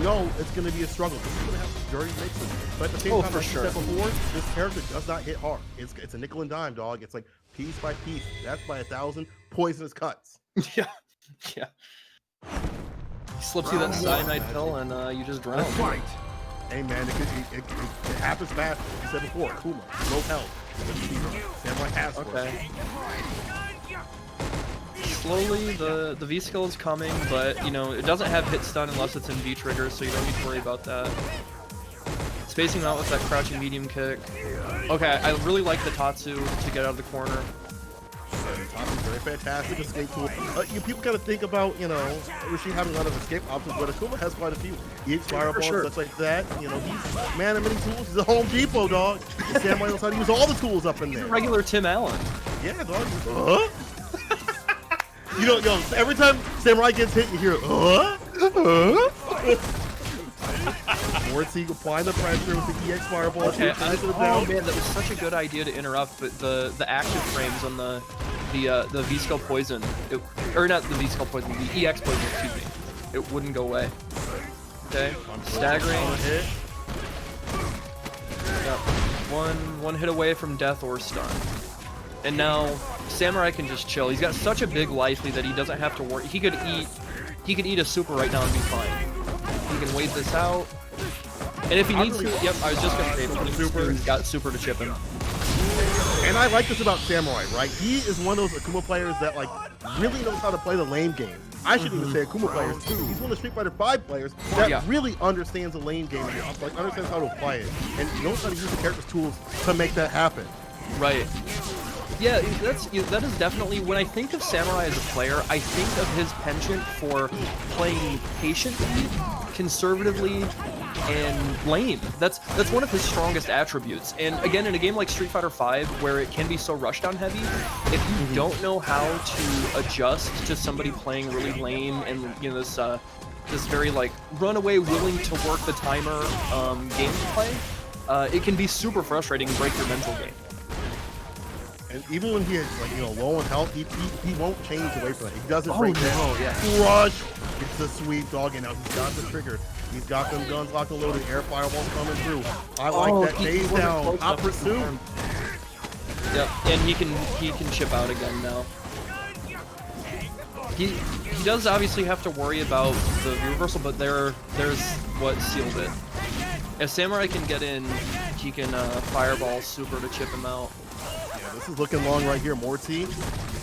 know it's going to be a struggle. This is going to have dirty mixes. But at the same time, like you said before, this character does not hit hard. It's a nickel and dime, dog. It's like piece by piece, death by 1,000 poisonous cuts. Yeah. Yeah. He slips you that cyanide pill and you just drown. Fight. Hey man, it happens fast. Like you said before, Kuma, low health. Samurai has okay. Slowly, the V skill is coming, but you know it doesn't have hit stun unless it's in V trigger, so you don't need to worry about that. Spacing him out with that crouching medium kick. Okay, I really like the Tatsu to get out of the corner. Tatsu's very fantastic escape tool. People gotta think about, you know, Rishi having a lot of escape options, but Akuma has quite a few. EX fireballs, such like that. You know, he's man of many tools. He's a Home Depot, dog. Samurai knows how to use all the tools up in there. He's a regular Tim Allen. Yeah, dog. You know, yo, every time Samurai gets hit, you hear Morty applying the pressure with the EX fireball. Okay, oh man, that was such a good idea to interrupt, but the active frames on the V skill poison, or not the V skill poison, the EX poison, excuse me, it wouldn't go away. Okay, staggering. Yep, one hit away from death or stun. And now Samurai can just chill. He's got such a big life lead that he doesn't have to worry. He could eat a super right now and be fine. He can wait this out. And if he needs to, yep, I was just gonna say, he's got super to chip him. And I like this about Samurai, right? He is one of those Akuma players that like really knows how to play the lane game. I shouldn't even say Akuma players too. He's one of the Street Fighter 5 players that really understands the lane game, like understands how to play it, and knows how to use the character's tools to make that happen. Right. Yeah, that is definitely, when I think of Samurai as a player, I think of his penchant for playing patiently, conservatively, and lame. That's one of his strongest attributes. And again, in a game like Street Fighter 5, where it can be so rushdown heavy, if you don't know how to adjust to somebody playing really lame and you know this very like runaway, willing to work the timer gameplay, it can be super frustrating and break your mental game. And even when he is like, you know, low in health, he won't change away from it. He doesn't break down. Yeah. Crush! It's a sweet dog, and now he's got the trigger. He's got them guns locked and loaded. Air fireballs coming through. I like that phase down. Top pursuit. Yep, and he can chip out again now. He does obviously have to worry about the reversal, but there's what sealed it. If Samurai can get in, he can fireball super to chip him out. This is looking long right here, Morty.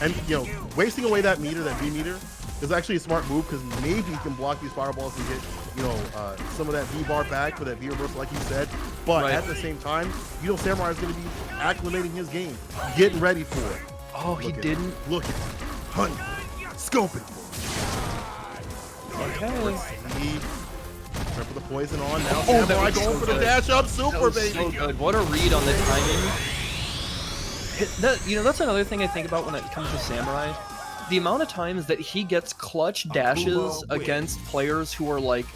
And, you know, wasting away that meter, that V meter, is actually a smart move because maybe you can block these fireballs and get, you know, some of that V bar back for that V reversal, like you said. But at the same time, you know, Samurai is going to be acclimating his game, getting ready for it. Oh, he didn't. Look at it. Hunting. Scoping. Okay. Try for the poison on now. Samurai going for the dash up super, baby. So good. What a read on the timing. You know, that's another thing I think about when it comes to Samurai. The amount of times that he gets clutch dashes against players who are like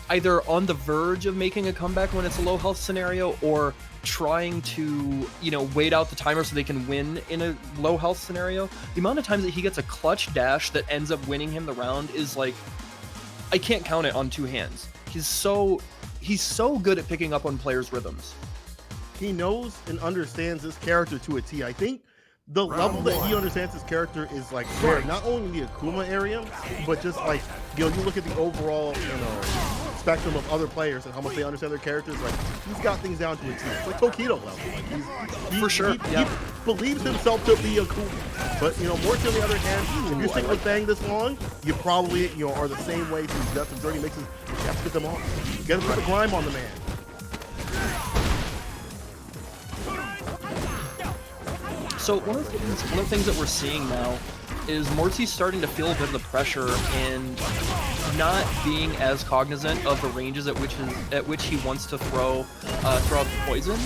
either on the verge of making a comeback when it's a low health scenario or trying to, you know, wait out the timer so they can win in a low health scenario. The amount of times that he gets a clutch dash that ends up winning him the round is like, I can't count it on two hands. He's so good at picking up on players' rhythms. He knows and understands this character to a T. I think the level that he understands his character is like where not only in the Akuma area, but just like, you know, you look at the overall, you know, spectrum of other players and how much they understand their characters. Like, he's got things down to a T. It's like Tokido level. Like, he believes himself to be Akuma. But, you know, Morty on the other hand, if you're sticking with Bang this long, you probably, you know, are the same way through death and dirty mixes. You have to get them off. Get him to put the grime on the man. So one of the things that we're seeing now is Morty's starting to feel a bit of the pressure and not being as cognizant of the ranges at which he wants to throw out the poison.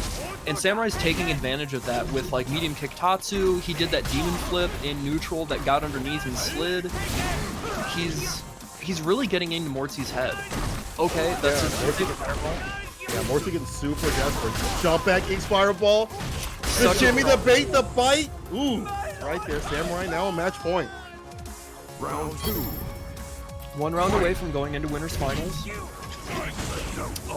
And Samurai's taking advantage of that with like medium kick Tatsu. He did that demon flip in neutral that got underneath and slid. He's really getting into Morty's head. Okay, that's Morty getting super desperate. Jump back, X fireball. The shimmy, the bait, the bite. Ooh, right there, Samurai now a match point. Round 2. 1 round away from going into winners finals.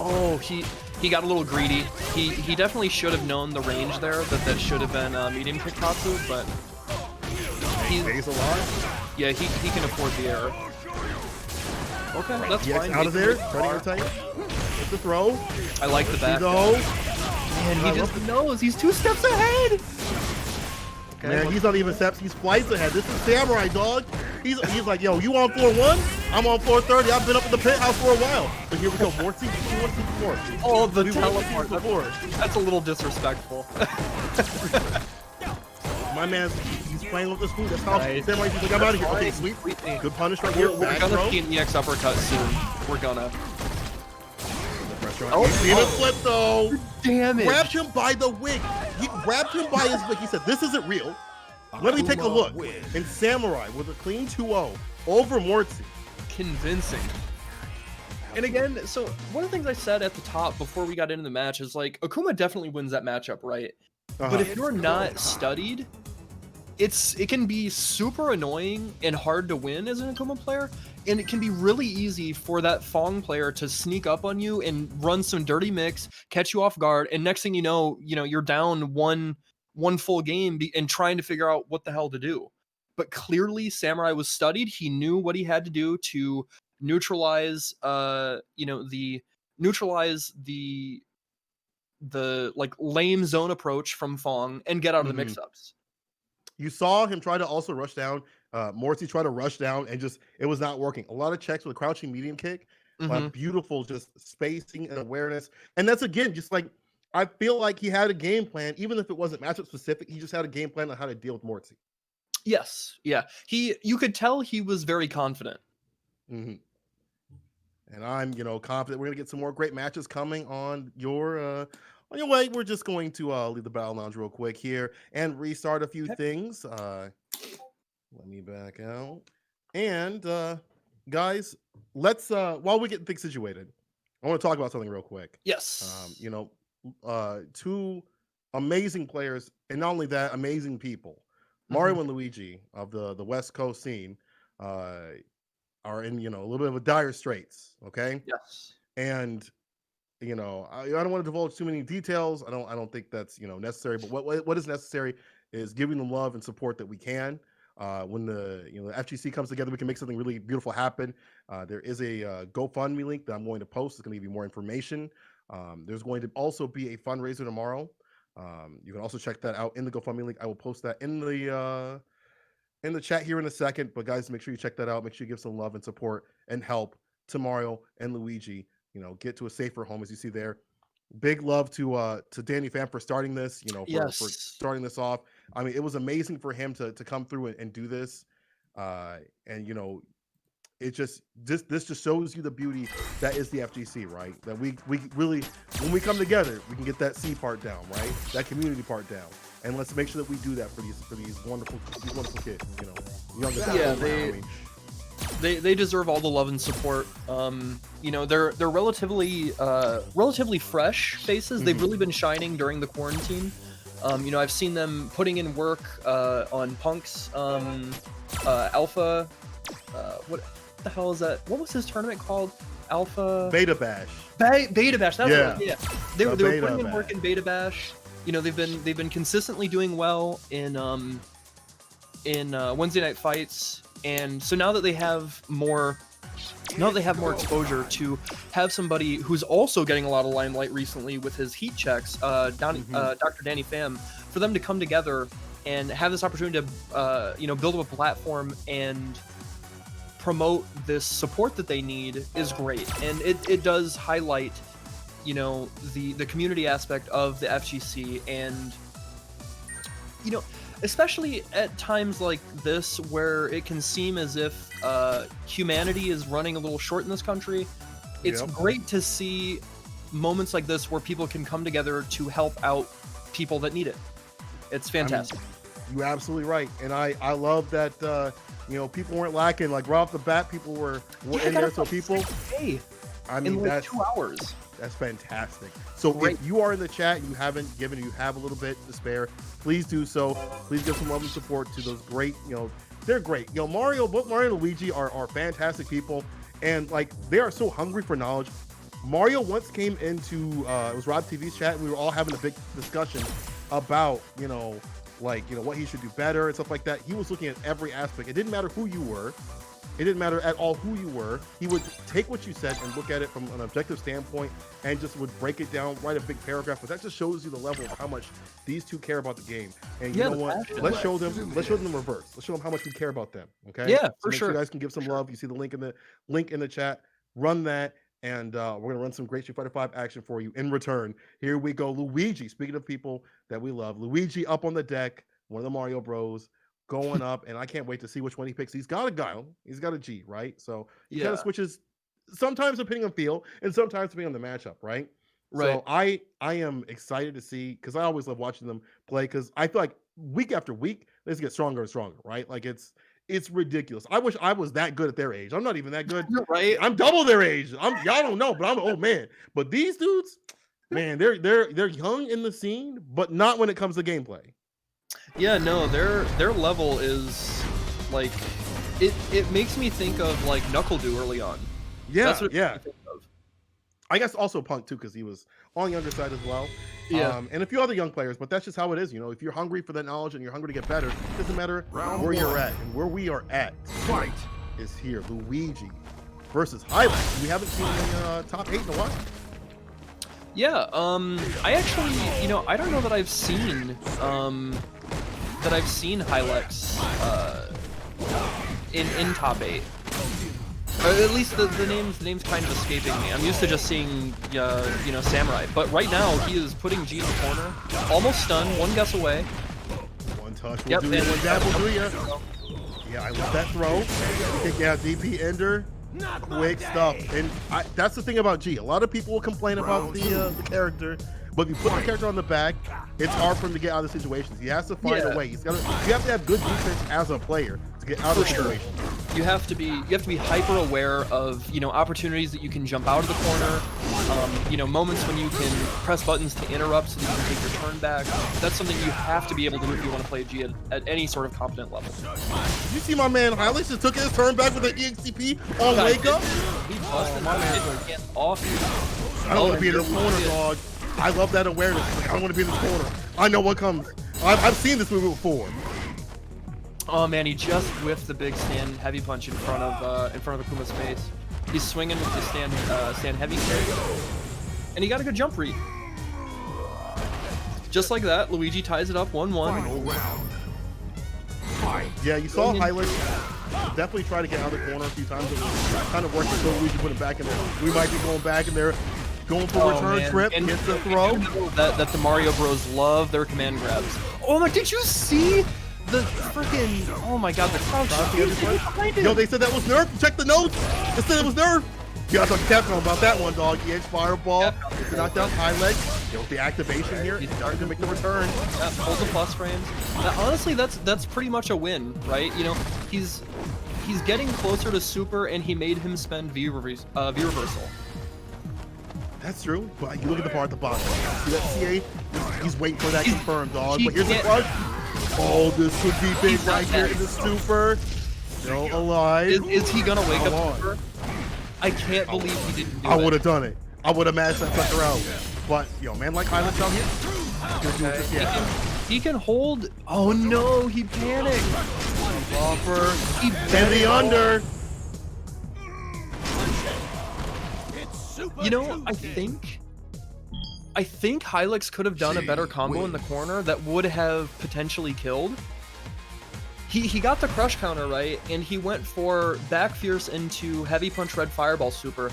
Oh, he got a little greedy. He definitely should have known the range there. That should have been medium kicktatsu, but he pays a lot. Yeah, he can afford the error. Okay, that's fine. Out of there, turning her tight. It's the throw. I like the back. Man, he just knows. He's 2 steps ahead. Okay, man, he's not even steps. He's flights ahead. This is Samurai, dog. He's like, yo, you on floor 1? I'm on floor 30. I've been up in the penthouse for a while. But here we go. More teams. Oh, the teleport. That's a little disrespectful. My man, he's playing with this food. That's how Samurai. He's like, I'm out of here. Okay, sweet. Good punish right here. We're gonna see an EX uppercut soon. We're gonna. Oh, see the flip though. Damn it. Grabbed him by the wig. He grabbed him by his wig. He said, this isn't real. Let me take a look. And Samurai with a clean 2-0 over Mortzy. Convincing. And again, so one of the things I said at the top before we got into the match is like, Akuma definitely wins that matchup, right? But if you're not studied, it can be super annoying and hard to win as an Akuma player, and it can be really easy for that Fong player to sneak up on you and run some dirty mix, catch you off guard, and next thing you know, you're down one full game and trying to figure out what the hell to do. But clearly Samurai was studied. He knew what he had to do to neutralize the like lame zone approach from Fong and get out of the mix-ups. You saw him try to also rush down. Mortzy tried to rush down and just it was not working. A lot of checks with a crouching medium kick, but beautiful just spacing and awareness. And that's again just like I feel like he had a game plan, even if it wasn't matchup specific. He just had a game plan on how to deal with Mortzy. Yes, yeah. You could tell he was very confident. And I'm confident we're gonna get some more great matches coming on your way. We're just going to leave the Battle Lounge real quick here and restart a few things. Let me back out. And guys, let's while we get things situated, I want to talk about something real quick. Yes. 2 amazing players, and not only that, amazing people. Mario and Luigi of the West Coast scene are in a little bit of a dire straits. Okay. Yes. And I don't want to divulge too many details. I don't think that's necessary. But what is necessary is giving them love and support that we can. When the FGC comes together, we can make something really beautiful happen. There is a GoFundMe link that I'm going to post. It's going to give you more information. There's going to also be a fundraiser tomorrow. You can also check that out in the GoFundMe link. I will post that in the chat here in a second. But guys, make sure you check that out. Make sure you give some love and support and help to Mario and Luigi. Get to a safer home, as you see there. Big love to Danny Pham for starting this. For starting this off. I mean, it was amazing for him to come through and do this. It just this just shows you the beauty that is the FGC, right? That we really, when we come together, we can get that C part down, right? That community part down, and let's make sure that we do that for these wonderful kids. They deserve all the love and support. They're relatively fresh faces. They've really been shining during the quarantine. I've seen them putting in work on Punk's Alpha. What the hell is that? What was his tournament called? Alpha Beta Bash. Beta Bash. That's they were putting in work in Beta Bash. They've been consistently doing well in Wednesday Night Fights, and so now that they have more exposure to have somebody who's also getting a lot of limelight recently with his heat checks, Dr. Danny Pham, for them to come together and have this opportunity to build up a platform and promote this support that they need is great. And it does highlight the community aspect of the FGC, and especially at times like this where it can seem as if humanity is running a little short in this country. It's great to see moments like this where people can come together to help out people that need it. It's fantastic. You're absolutely right, and I love that people weren't lacking. Like right off the bat, people were in there. So people, that's 2 hours. That's fantastic. So if you are in the chat and you haven't given, you have a little bit to spare, please do so. Please give some love and support to those great, they're great. Mario and Luigi are fantastic people, and like they are so hungry for knowledge. Mario once came into it was Rob TV's chat, and we were all having a big discussion about, you know, like, you know, what he should do better and stuff like that. He was looking at every aspect. It didn't matter who you were. It didn't matter at all who you were. He would take what you said and look at it from an objective standpoint and just would break it down, write a big paragraph. But that just shows you the level of how much these two care about the game. And you know what? Let's show them the reverse. Let's show them how much we care about them. Okay? Yeah, so for make sure. You guys can give some love. You see the link in the chat. Run that. And we're gonna run some great Street Fighter V action for you in return. Here we go, Luigi. Speaking of people that we love, Luigi up on the deck, one of the Mario Bros, going up, and I can't wait to see which one he picks. He's got a Guile, he's got a G, right? So he kind of switches sometimes depending on feel, and sometimes depending on the matchup, right? Right. So I am excited to see, because I always love watching them play, because I feel like week after week they just get stronger and stronger, right? Like it's ridiculous. I wish I was that good at their age. I'm not even that good. Right. I'm double their age. Y'all don't know, but I'm an old man. But these dudes, man, they're young in the scene, but not when it comes to gameplay. Yeah, no, their level is like it makes me think of like Knuckle-Doo early on. Yeah, That's what yeah. it makes me think of. I guess also Punk too, because he was on the younger side as well. Yeah. And a few other young players, but that's just how it is. You know, if you're hungry for that knowledge and you're hungry to get better, it doesn't matter where you're at. And where we are at is here. Luigi versus Highlights. We haven't seen the top 8 in a while. Yeah, I actually, you know, I don't know that I've seen Hylex in top 8. Or at least the name's kind of escaping me. I'm used to just seeing you know, Samurai, but right now he is putting G in the corner, almost stunned, one guess away. One touch will do you, one dab will do you. Yeah, I love that throw. Kick out DP Ender. Quick stuff. And that's the thing about G. A lot of people will complain about the character, but if you put the character on the back, it's hard for him to get out of the situations. He has to find a way. You have to have good defense as a player to get out of the situation. You have to be hyper aware of, you know, opportunities that you can jump out of the corner, you know, moments when you can press buttons to interrupt so that you can take your turn back. That's something you have to be able to do if you want to play G at any sort of competent level. You see my man Hylish just took his turn back with an EXCP on wake up. He busted my man off. I don't want to be in this corner, dog. I love that awareness. Like, I don't want to be in this corner. I know what comes. I've seen this movie before. Oh man, he just whiffed the big stand heavy punch in front of Akuma's face. He's swinging with the stand heavy kick, and he got a good jump read. Just like that, Luigi ties it up 1-1. Yeah, you saw Hylish definitely try to get out of the corner a few times. It was kind of working until Luigi put him back in there. We might be going back in there, going for a return trip, and gets the throw. That the Mario Bros love their command grabs. Oh my! Did you see the freaking? Oh my God! The crouch. Yo, they said that was nerf. Check the notes. They said it was nerf. You gotta talk to Capcom about that one, dog. EX Fireball. It's a knockdown high leg. You know, the activation here. He's starting to make the return. Yeah, pulls the plus frames. Honestly, that's pretty much a win, right? You know, he's getting closer to super, and he made him spend V reversal. That's true, but you look at the part at the bottom. See that CA? He's waiting for that confirmed, dog. But here's the crush. Oh, this would be big right here in the super. Still alive. Is he gonna wake up super? I can't believe he didn't do it. I would have done it. I would have mashed that sucker out. But, yo, man like Hylish out here, gonna do it just yet. He can hold. Oh no, he panicked. Buffer. And the under. You know, I think Hylix could have done a better combo in the corner that would have potentially killed. He got the crush counter right, and he went for back fierce into heavy punch red fireball super,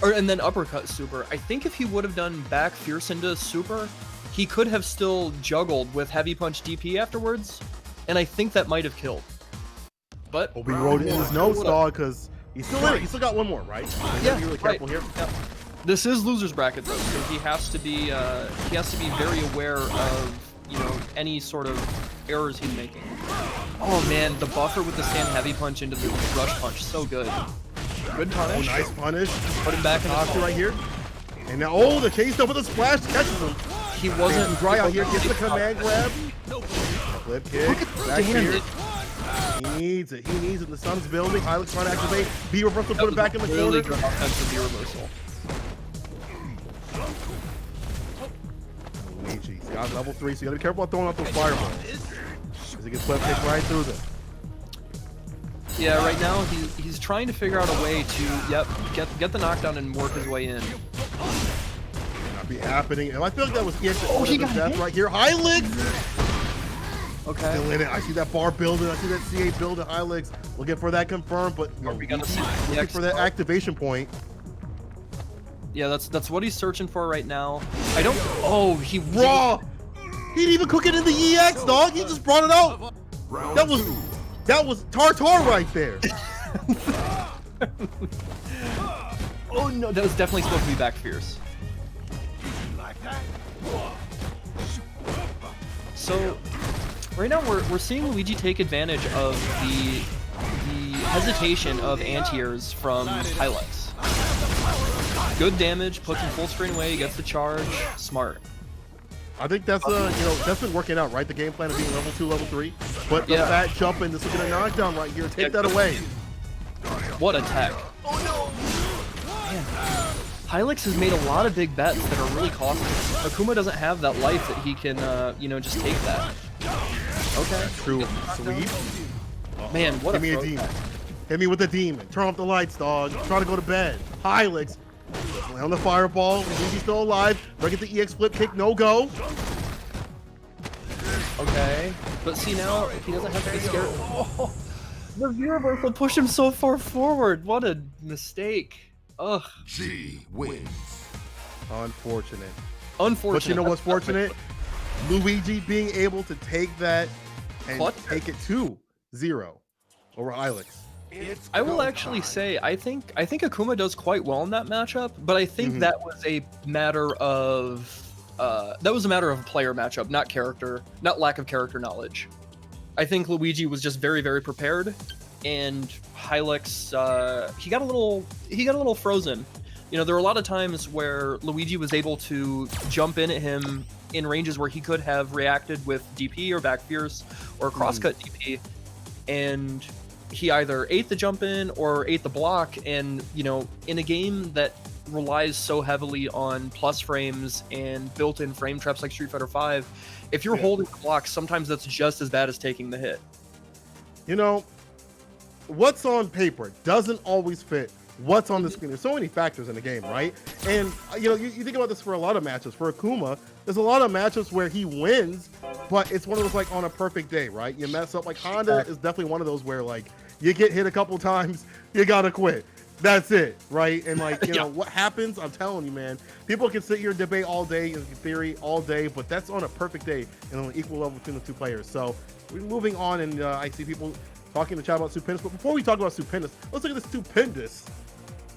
and then uppercut super. I think if he would have done back fierce into super, he could have still juggled with heavy punch DP afterwards, and I think that might have killed. But we wrote it in his notes, dog, because he's still in it. He's still got one more, right? So yeah, be really careful here. Yeah. This is losers bracket though, so he has to be very aware of, you know, any sort of errors he's making. Oh man, the buffer with the stand heavy punch into the rush punch, so good. Good punish. Oh, nice punish. Put him back in the right here. And now, oh, the chase up with a splash catches him. He wasn't dry out here. Gets the command grab. Flip kick. Back here. He needs it. He needs it. The sun's building. Hilux trying to activate. B reversal, put it back in the really corner. Good offensive B reversal. Luigi, he's got level 3, so you gotta be careful about throwing out those fireballs. As he gets swept kick right through them. Yeah, right now he's trying to figure out a way to get the knockdown and work his way in. Not be happening. And I feel like that was he got death hit. right here. Hilux! Okay. Still in it. I see that bar building. I see that C8 building. Hilux looking for that confirm, but Are we gonna see looking for that activation point. Yeah, that's what he's searching for right now. I don't. Oh, he raw. He didn't even cook it in the EX, dog. He just brought it out. That was tartar right there. Oh no, that was definitely supposed to be back fierce. So right now we're seeing Luigi take advantage of the hesitation of anti-airs from Hilux. Good damage, puts him full screen away, gets the charge, smart. I think that's that's been working out, right? The game plan of being level 2, level 3, but the fat jump and this is gonna knock down right here. Take that away. What a tech! Oh no! Man. Hilux has made a lot of big bets that are really costly. Akuma doesn't have that life that he can, just take that. Okay. True. Sweet. Man, what Give me a demon. Hit me with the demon. Turn off the lights, dog. Try to go to bed. Hilux. Lay on the fireball. Luigi's still alive. Try to get the EX flip kick. No go. Okay. But see now, he doesn't have to be scared. Oh, the V reversal pushed him so far forward. What a mistake. Ugh. G wins. Unfortunate. Unfortunate. But you know what's fortunate? Luigi being able to take that and take it 2-0 over Hilux. I will actually say I think Akuma does quite well in that matchup, but I think that was a matter of a player matchup, not character, not lack of character knowledge. I think Luigi was just very, very prepared, and Hilux he got a little frozen. You know, there were a lot of times where Luigi was able to jump in at him in ranges where he could have reacted with DP or back fierce or crosscut DP, and he either ate the jump in or ate the block. And in a game that relies so heavily on plus frames and built-in frame traps like Street Fighter V, if you're holding the block, sometimes that's just as bad as taking the hit. What's on paper doesn't always fit what's on the screen. There's so many factors in the game, right? And you think about this for a lot of matches. For Akuma, there's a lot of matches where he wins, but it's one of those like on a perfect day, right? You mess up. Like Honda is definitely one of those where like you get hit a couple times, you gotta quit. That's it, right? And like what happens, I'm telling you, man. People can sit here and debate all day in theory all day, but that's on a perfect day and on an equal level between the two players. So we're moving on, and I see people talking to chat about Stupendous. But before we talk about Stupendous, let's look at this Stupendous.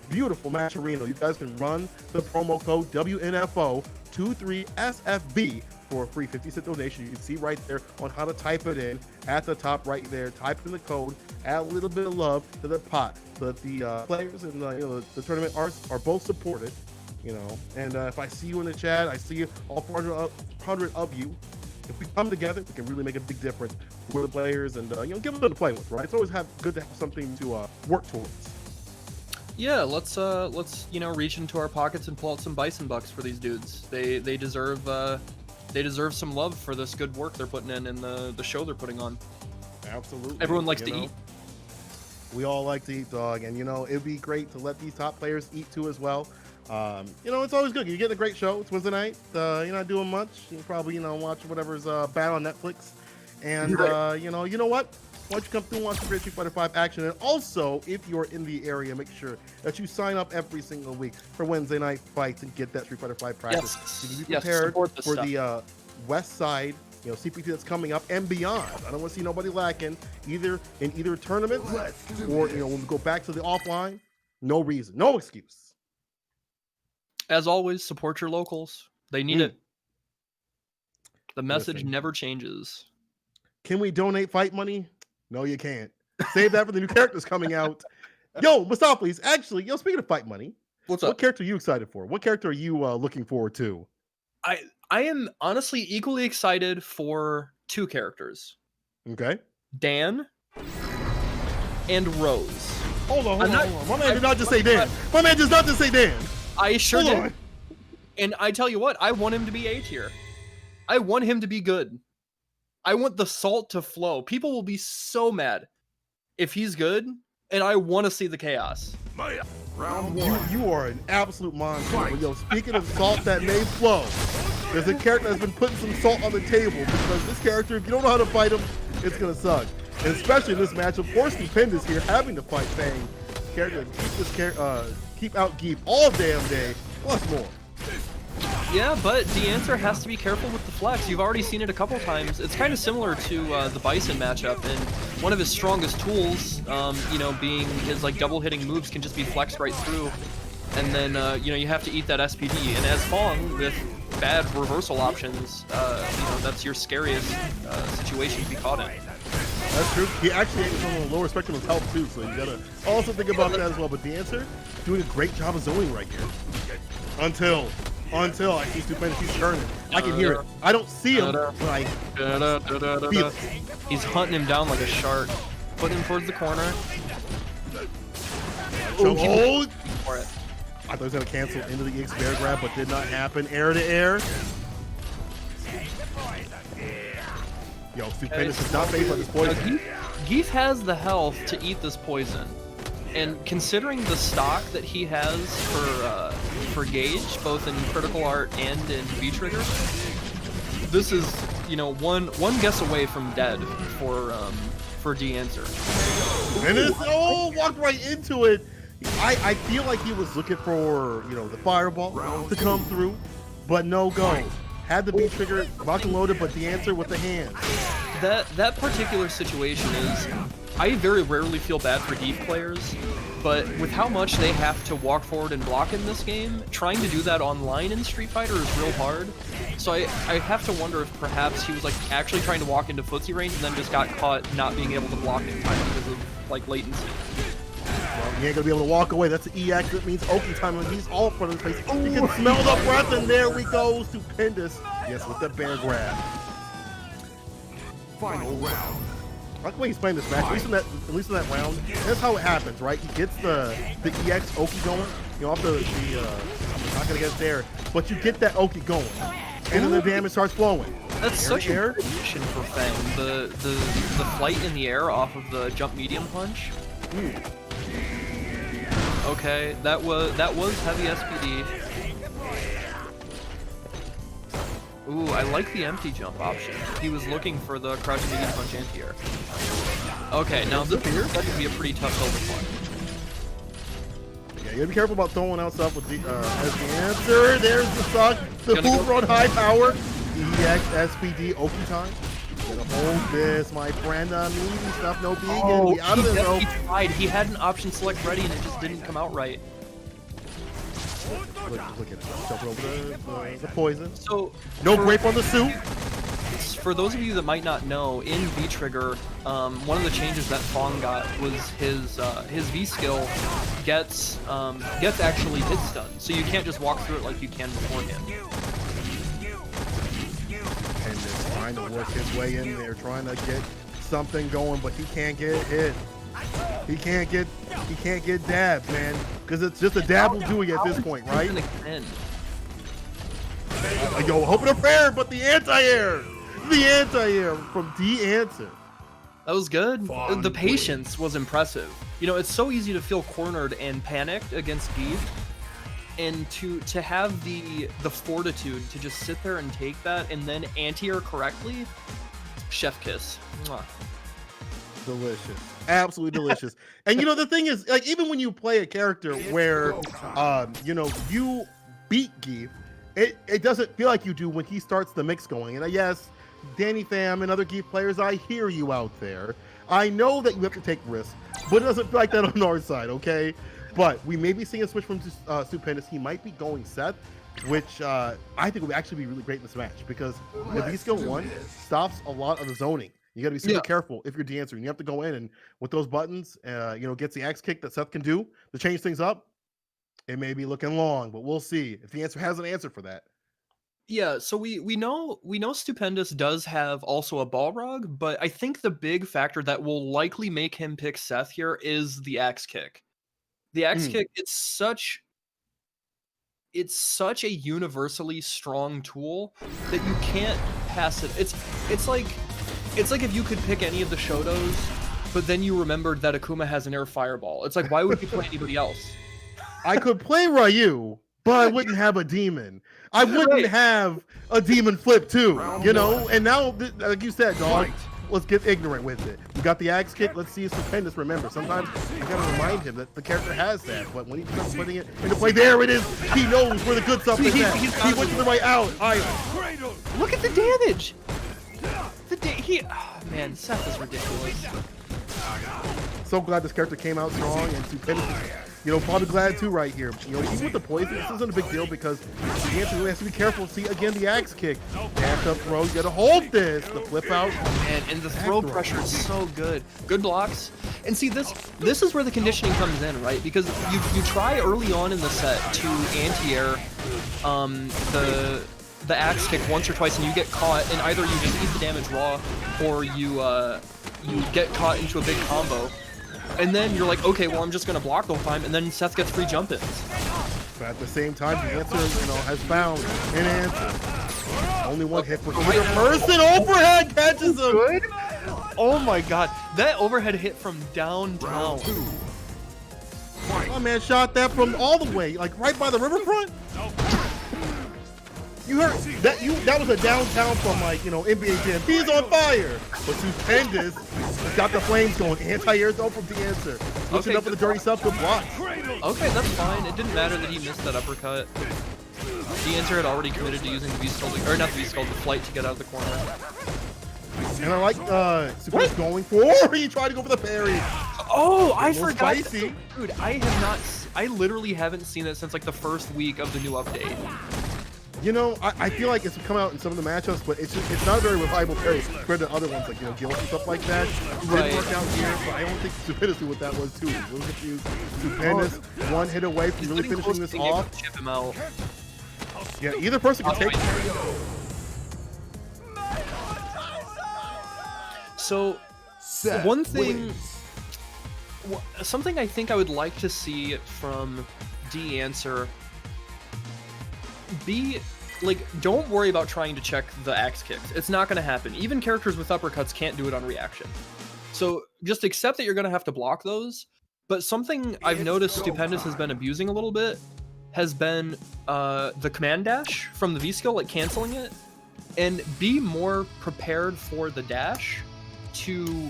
Beautiful match arena. You guys can run the promo code WNFO23SFB for a free 50-cent donation. You can see right there on how to type it in at the top right there. Type in the code, add a little bit of love to the pot so that the players and the tournament are both supported. And if I see you in the chat, I see you all 400 of you. If we come together, we can really make a big difference for the players and give them to play with, right? It's always good to have something to work towards. Yeah, let's reach into our pockets and pull out some bison bucks for these dudes. They deserve some love for this good work they're putting in and the show they're putting on. Absolutely. Everyone likes to eat. We all like to eat, dog, and it'd be great to let these top players eat too as well. It's always good. You get a great show. It's Wednesday night. You're not doing much. You probably watch whatever's bad on Netflix, and you know what? Why don't you come through and watch the great Street Fighter V action? And also, if you're in the area, make sure that you sign up every single week for Wednesday Night Fights and get that Street Fighter V practice. Yes. You can be prepared for the West Side, CPT that's coming up and beyond. I don't want to see nobody lacking either in either tournament or when we go back to the offline. No reason, no excuse. As always, support your locals. They need it. The message never changes. Can we donate fight money? No, you can't. Save that for the new characters coming out. Yo, Mustaphes, actually, speaking of fight money, what's up? What character are you excited for? What character are you looking forward to? I am honestly equally excited for two characters. Okay. Dan and Rose. Hold on. My man did not just say I'm Dan. My man does not just say Dan. I sure Hold did. on. And I tell you what, I want him to be A tier. I want him to be good. I want the salt to flow. People will be so mad if he's good, and I want to see the chaos. Round one. You are an absolute monster. But yo, speaking of salt that may flow, there's a character that's been putting some salt on the table because this character, if you don't know how to fight him, it's gonna suck. And especially in this matchup, poor Stupendous here having to fight Fang. Character keep out Geef all damn day, plus more. Yeah, but DeAnswer has to be careful with the flex. You've already seen it a couple times. It's kind of similar to the Bison matchup, and one of his strongest tools, you know, being his like double hitting moves can just be flexed right through, and then you know, you have to eat that SPD. And as Fong with bad reversal options, you know, that's your scariest situation to be caught in. That's true. He actually is on the lower spectrum of health too, so you gotta also think about that as well. But DeAnswer doing a great job of zoning right here. Until I see Stupendous, he's turning. I can hear it. I don't see him, but I feel it. He's hunting him down like a shark, putting him towards the corner. Oh, For it. I thought he was gonna cancel into the EX bear grab, but did not happen. Air to air. Yo, Stupendous is not faced by this poison. Geef has the health to eat this poison, and considering the stock that he has for Gage, both in Critical Art and in V-Trigger, this is, you know, one guess away from dead for DeAnswer. And walked right into it. I feel like he was looking for, you know, the fireball to come through, but no go. Had the V-Trigger locked and loaded, but DeAnswer with the hand. That particular situation is, I very rarely feel bad for Geef players, but with how much they have to walk forward and block in this game, trying to do that online in Street Fighter is real hard. So I have to wonder if perhaps he was like actually trying to walk into footsie range and then just got caught not being able to block in time because of like latency. Well, he ain't gonna be able to walk away. That's the EX. That means Oki time when he's all in front of his face. You can smell the breath, and there we go. Stupendous. Yes, with the bear grab. Final round. I like the way he's playing this match. At least in that round, that's how it happens, right? He gets the EX Oki going. You know, off the I'm not gonna get there, but you get that Oki going, and then the damage starts flowing. That's such a good position for Fang. The flight in the air off of the jump medium punch. Okay, that was heavy SPD. Ooh, I like the empty jump option. He was looking for the crouching medium punch anti-air. Okay, now that could be a pretty tough hill to climb. Yeah, you gotta be careful about throwing out stuff with the as the answer. There's the stock, the hoover on high power. EX SPD Oki time. Gonna hold this, my friend. Easy stuff, no vegan. Oh, Be out of this, though. He tried. He had an option select ready and it just didn't come out right. Look at it. Jumping over the poison. So no grape on the suit. For those of you that might not know, in V-Trigger, one of the changes that Fong got was his V skill gets actually hit stun, so you can't just walk through it like you can beforehand. And just trying to work his way in there, trying to get something going, but he can't get hit. He can't get dabbed, man, because it's just a dab will do it at this point, right? Yo, hoping to fair, but the anti-air from DeAnswer. That was good. The patience was impressive. You know, it's so easy to feel cornered and panicked against Geef, and to have the fortitude to just sit there and take that and then anti-air correctly, chef kiss. Mwah. Delicious, absolutely delicious. And you know, the thing is, like, even when you play a character where you know, you beat Geef, it doesn't feel like you do when he starts the mix going. And yes, Danny Pham and other Geef players, I hear you out there. I know that you have to take risks, but it doesn't feel like that on our side, okay? But we may be seeing a switch from Stupendous. He might be going Seth, which I think would actually be really great in this match, because the V skill 1 stops a lot of the zoning. You got to be super careful if you're DeAnswer, and you have to go in and with those buttons, you know, gets the axe kick that Seth can do to change things up. It may be looking long, but we'll see if DeAnswer has an answer for that. Yeah, so we know Stupendous does have also a Balrog, but I think the big factor that will likely make him pick Seth here is the axe kick. The axe Mm. kick, it's such a universally strong tool that you can't pass it. It's like if you could pick any of the Shodos, but then you remembered that Akuma has an air fireball. It's like, why would you play anybody else? I could play Ryu, but I wouldn't have a demon. I wouldn't Right. have a demon flip too, you know? And now, like you said, dog, let's get ignorant with it. We got the axe kick. Let's see if Stupendous remember. Sometimes you gotta remind him that the character has that, but when he starts putting it into play, there it is. He knows where the good stuff is at. He went to the right out. Look at the damage. Man, Seth is ridiculous. So glad this character came out strong, and Stupendous is, you know, probably glad too right here. You know, even with the poison, this isn't a big deal because the answer really has to be careful. See, again, the axe kick. Dash up throw, you gotta hold this. The flip out. And the throw pressure is so good. Good blocks. And see, this is where the conditioning comes in, right? Because you try early on in the set to anti-air the axe kick once or twice, and you get caught, and either you just eat the damage raw, or you get caught into a big combo. And then you're like, okay, well, I'm just gonna block the whole time, and then Seth gets free jump-ins. But at the same time, the answer, you know, has found an answer. Only one hit for either person. Overhead catches him. Good? Oh my god, that overhead hit from downtown. My man shot that from all the way, like right by the riverfront. You heard that? That was a downtown from, like, you know, NBA Jam. He's on fire. But Stupendous got the flames going. Anti-air though from the answer. Looking up for the dirty stuff. Good block. Okay, that's fine. It didn't matter that he missed that uppercut. The answer had already committed to using the V-Skull, or not the V-Skull, the flight to get out of the corner. And I like Stupendous going for. He tried to go for the parry. Oh, I forgot. Spicy. Dude, I literally haven't seen it since like the first week of the new update. You know, I feel like it's come out in some of the matchups, but it's not a very reliable parry compared to other ones like, you know, Gil and stuff like that. Right. Didn't work out here, but I don't think Stupendous knew what that was too. A little confused. Stupendous, one hit away from really finishing this off. Chip him out. Yeah, either person can take. So, one thing, something I think I would like to see from D Answer. Don't worry about trying to check the axe kicks. It's not going to happen. Even characters with uppercuts can't do it on reaction. So just accept that you're going to have to block those. But something I've noticed Stupendous has been abusing a little bit has been the command dash from the V-Skill, like canceling it. And be more prepared for the dash to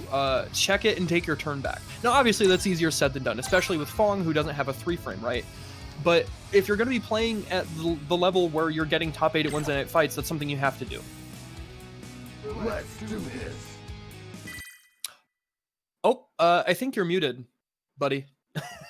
check it and take your turn back. Now, obviously, that's easier said than done, especially with Fong, who doesn't have a 3-frame, right? But if you're going to be playing at the level where you're getting top 8 at Wednesday Night Fights, that's something you have to do. Let's do this. Oh, I think you're muted, buddy.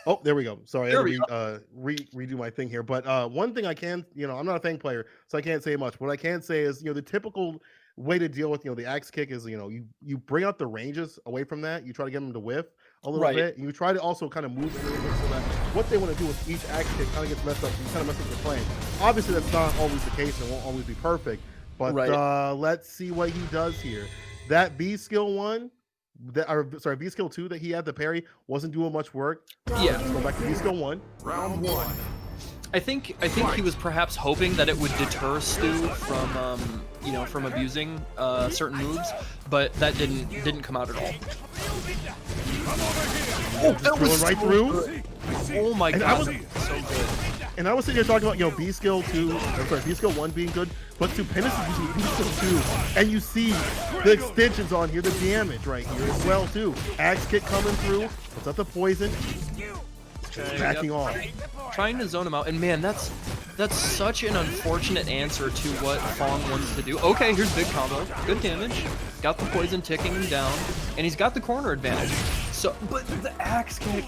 Oh, there we go. Sorry, There I we had to redo my thing here. But one thing I can, you know, I'm not a Fang player, so I can't say much. What I can say is, you know, the typical way to deal with, you know, the axe kick is, you know, you bring out the ranges away from that. You try to get them to whiff a little bit. And you try to also kind of move it a little bit so that what they want to do with each axe kick kind of gets messed up. So you kind of mess up your playing. Obviously, that's not always the case and it won't always be perfect. But let's see what he does here. That B skill one, B skill 2 that he had, the parry, wasn't doing much work. Yeah. Let's go back to B skill 1. Round 1. I think he was perhaps hoping that it would deter Stu from you know, from abusing certain moves, but that didn't come out at all. Oh, that was right through. Good. Oh my god, so good. And I was sitting here talking about, you know, B skill 1 being good, but Stupendous is using B skill 2, and you see the extensions on here, the damage right here as well too. Axe kick coming through, puts up the poison, backing off. Trying to zone him out, and man, that's such an unfortunate answer to what Fong wants to do. Okay, here's big combo, good damage, got the poison ticking him down, and he's got the corner advantage. So, but the axe kick.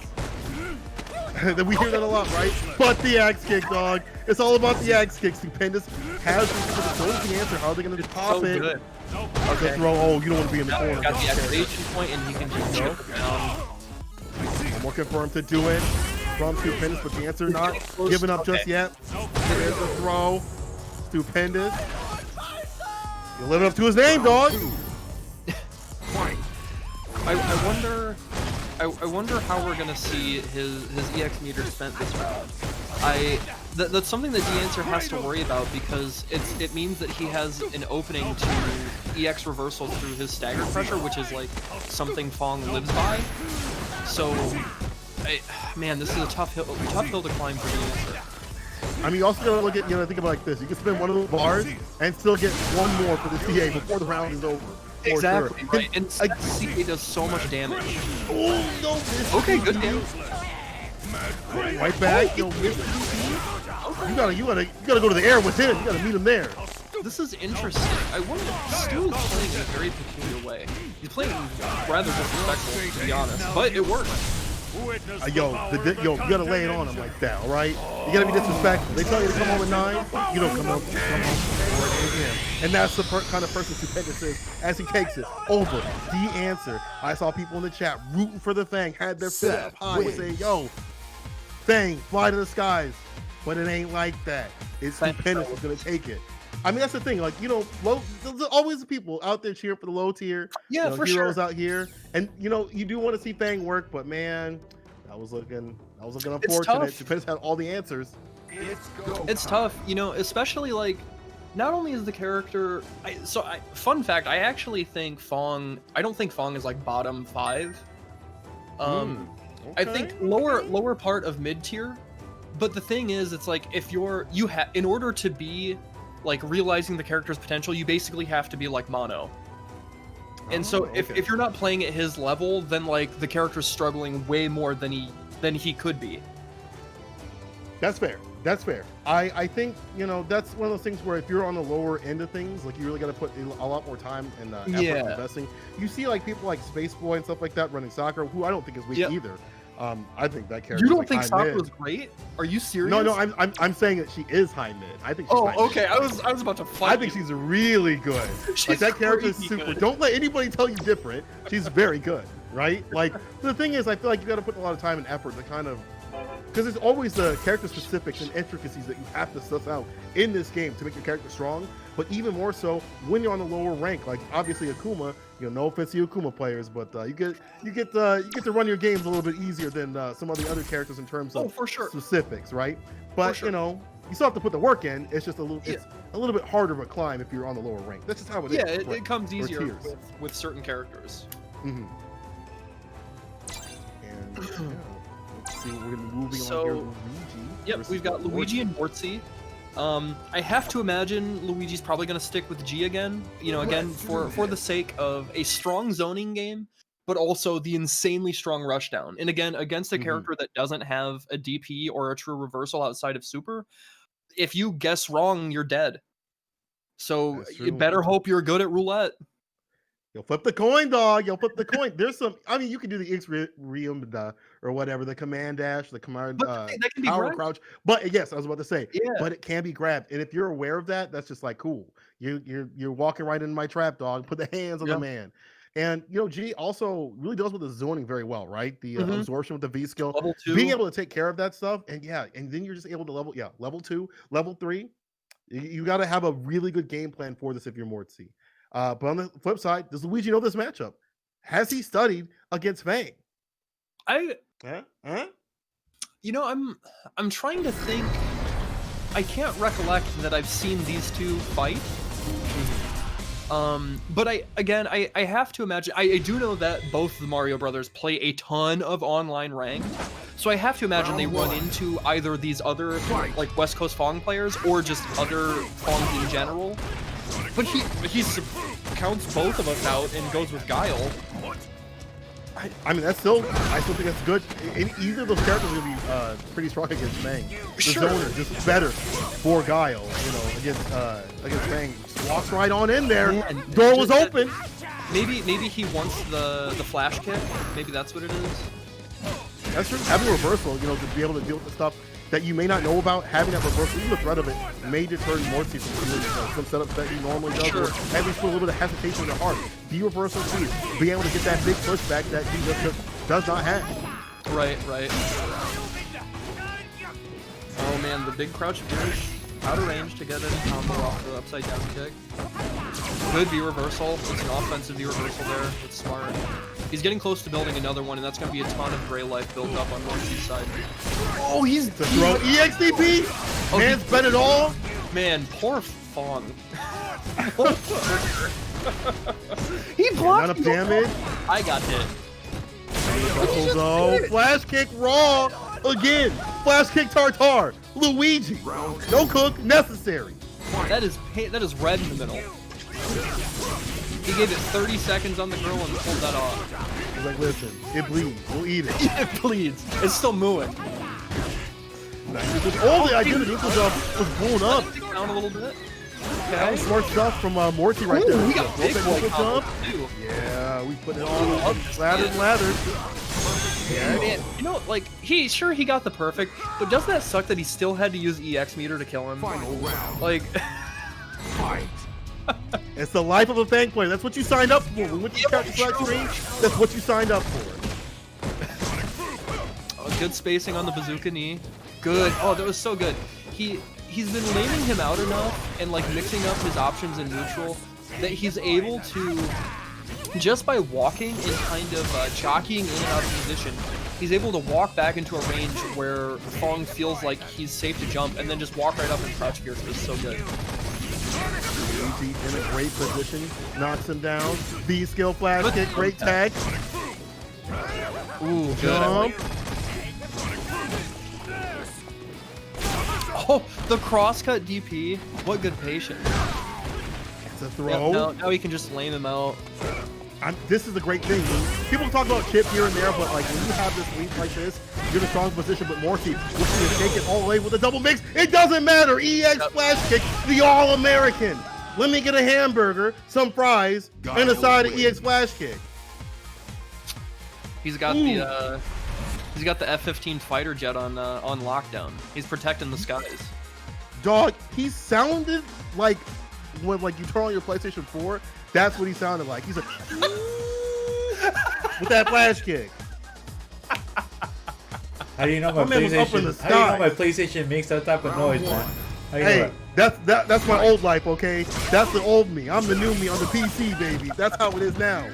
We hear that a lot, right? But the axe kick, dog. It's all about the axe kick. Stupendous has the answer. How are they going to pop it? Good. Okay. Throw. Oh, you don't want to be in the corner. Got the activation point, and he can just chip it down. I'm looking for him to do it from Stupendous, but the answer not giving up just yet. There's the throw. Stupendous. You live up to his name, dog. I wonder how we're gonna see his EX meter spent this round. That's something that D-Answer has to worry about because it means that he has an opening to EX reversal through his stagger pressure, which is like something Fong lives by. So, man, this is a tough hill to climb for D-Answer. I mean, you also gotta look at, think about it like this. You can spend one of those bars and still get one more for the CA before the round is over. Exactly, sure. right. And CA does so much damage. Oh, no. Okay, good damage. Right back. Yo, you gotta go to the air with him. You gotta meet him there. This is interesting. I wonder, Stu is playing in a very peculiar way. He's playing rather disrespectful, to be honest, but it works. You gotta lay it on him like that, all right? You gotta be disrespectful. They tell you to come home at 9, you don't come home. And that's the kind of person Stupendous is as he takes it over. The answer. I saw people in the chat rooting for the Fang, had their fist up high, saying, yo, Fang, fly to the skies. But it ain't like that. It's Stupendous who's gonna take it. I mean, that's the thing. Like, there's always people out there cheering for the low tier. Yeah, for heroes sure. out here, and you do want to see Fang work, but man, that was looking unfortunate. Stupendous had all the answers. It's tough, especially like, not only is the character. Fun fact, I actually think Fong. I don't think Fong is like bottom 5. Okay. I think lower part of mid tier. But the thing is, it's like if in order to be like realizing the character's potential, you basically have to be like mono. And so if you're not playing at his level, then like the character's struggling way more than he could be. That's fair. I think that's one of those things where if you're on the lower end of things, like you really got to put a lot more time and effort investing. You see like people like Space Boy and stuff like that running soccer, who I don't think is weak either. I think that character. You don't think Sakura was great? Are you serious? No, I'm saying that she is high mid. I think she's high mid. Okay. I was about to fight. I think she's really good. Like that character is super. Good. Don't let anybody tell you different. She's very good, right? Like the thing is, I feel like you got to put a lot of time and effort to kind of, because there's always the character specifics and intricacies that you have to suss out in this game to make your character strong. But even more so when you're on the lower rank, like obviously Akuma. No offense to you Akuma players, but you get to run your games a little bit easier than some of the other characters in terms of for sure. specifics, right? But you still have to put the work in. It's just a little bit harder of a climb if you're on the lower rank. That's just how it is. Yeah, it comes easier with certain characters. Mm-hmm. And let's see, we're gonna be moving on here. Luigi. Yep, we've got Luigi and Mortzy. I have to imagine Luigi's probably going to stick with G again, again for the sake of a strong zoning game, but also the insanely strong rushdown. And again, against a character that doesn't have a DP or a true reversal outside of super, if you guess wrong, you're dead. So you better hope you're good at roulette. You'll flip the coin, dog. You'll flip the coin. There's some. I mean, you can do the X or whatever, the command dash, the command that can be power grabbed. crouch. But yes, I was about to say. Yeah. But it can be grabbed, and if you're aware of that, that's just like cool. You're walking right into my trap, dog. Put the hands on the man. And G also really deals with the zoning very well, right? The absorption with the V skill, level 2. being able to take care of that stuff, and then you're just able to level 2, level 3. You got to have a really good game plan for this if you're Mortzy. But on the flip side, does Luigi know this matchup? Has he studied against Fang? I'm trying to think. I can't recollect that I've seen these two fight. But I have to imagine. I do know that both the Mario Brothers play a ton of online ranked, so I have to imagine they run into either these other like West Coast Fong players or just other Fong in general. But he counts both of us out and goes with Guile. I mean, I still think that's good. Either of those characters are gonna be pretty strong against Fang. The zoner just better for Guile, against Fang. Walks right on in there. Man, door was open. Maybe he wants the flash kick. Maybe that's what it is. That's true. Having a reversal, to be able to deal with the stuff that you may not know about, having that reversal, even the threat of it, may deter Mortzy from some setups that he normally does, or at least put a little bit of hesitation in the heart. The reversal speed, being able to get that big pushback that he just does not have. Right. Oh man, the big crouch finish. out of range to get any combo off the upside down kick. Good V reversal. It's an offensive V reversal there. It's smart. He's getting close to building another one, and that's going to be a ton of gray life built up on Morty's side. Oh, he's to throw EXDP. Oh, Hands bet it all. Man, poor Fong. He blocked. Amount of damage. I got hit. Though flash kick raw again. Flash kick tartar. Luigi. No cook necessary. That is red in the middle. He gave it 30 seconds on the grill and pulled that off. He's like, listen, it bleeds. We'll eat it. It bleeds. It's still mooing. All the idea of the neutral jump was blown up. Down a little bit. That Okay. was smart stuff from Morty right there. We got big boy combos too. Yeah, we put it on up, lather and lather. Yeah. Man, you know, like he got the perfect, but doesn't that suck that he still had to use EX meter to kill him? Final round. Like, Fight. It's the life of a Fang player. That's what you signed up for. When you character select screen, that's what you signed up for. good spacing on the bazooka knee. Good. Oh, that was so good. He's been laming him out enough and like mixing up his options in neutral that he's able to, just by walking and kind of jockeying in and out of position, he's able to walk back into a range where Fong feels like he's safe to jump and then just walk right up and crouch gear. It's so good. Luigi in a great position, knocks him down. B skill flash kick, great tag. Ooh, good. Jump. Oh, the crosscut DP. What good patience. It's a throw. Yep, now he can just lame him out. This is a great thing. People talk about chip here and there, but like when you have this lead like this, you're in a strong position. But Morty, looking to take it all the way with a double mix. It doesn't matter. EX flash kick, the All-American. Let me get a hamburger, some fries, and a side of EX flash kick. He's got the F-15 fighter jet on lockdown. He's protecting the skies. Dog, he sounded like when like you turn on your PlayStation 4. That's what he sounded like. He's like with that flash kick. How do you know my man was up in the PlayStation? How do you know sky. my PlayStation makes that type of noise, man? How do you know Hey, that's my old life, okay? That's the old me. I'm the new me on the PC, baby. That's how it is now.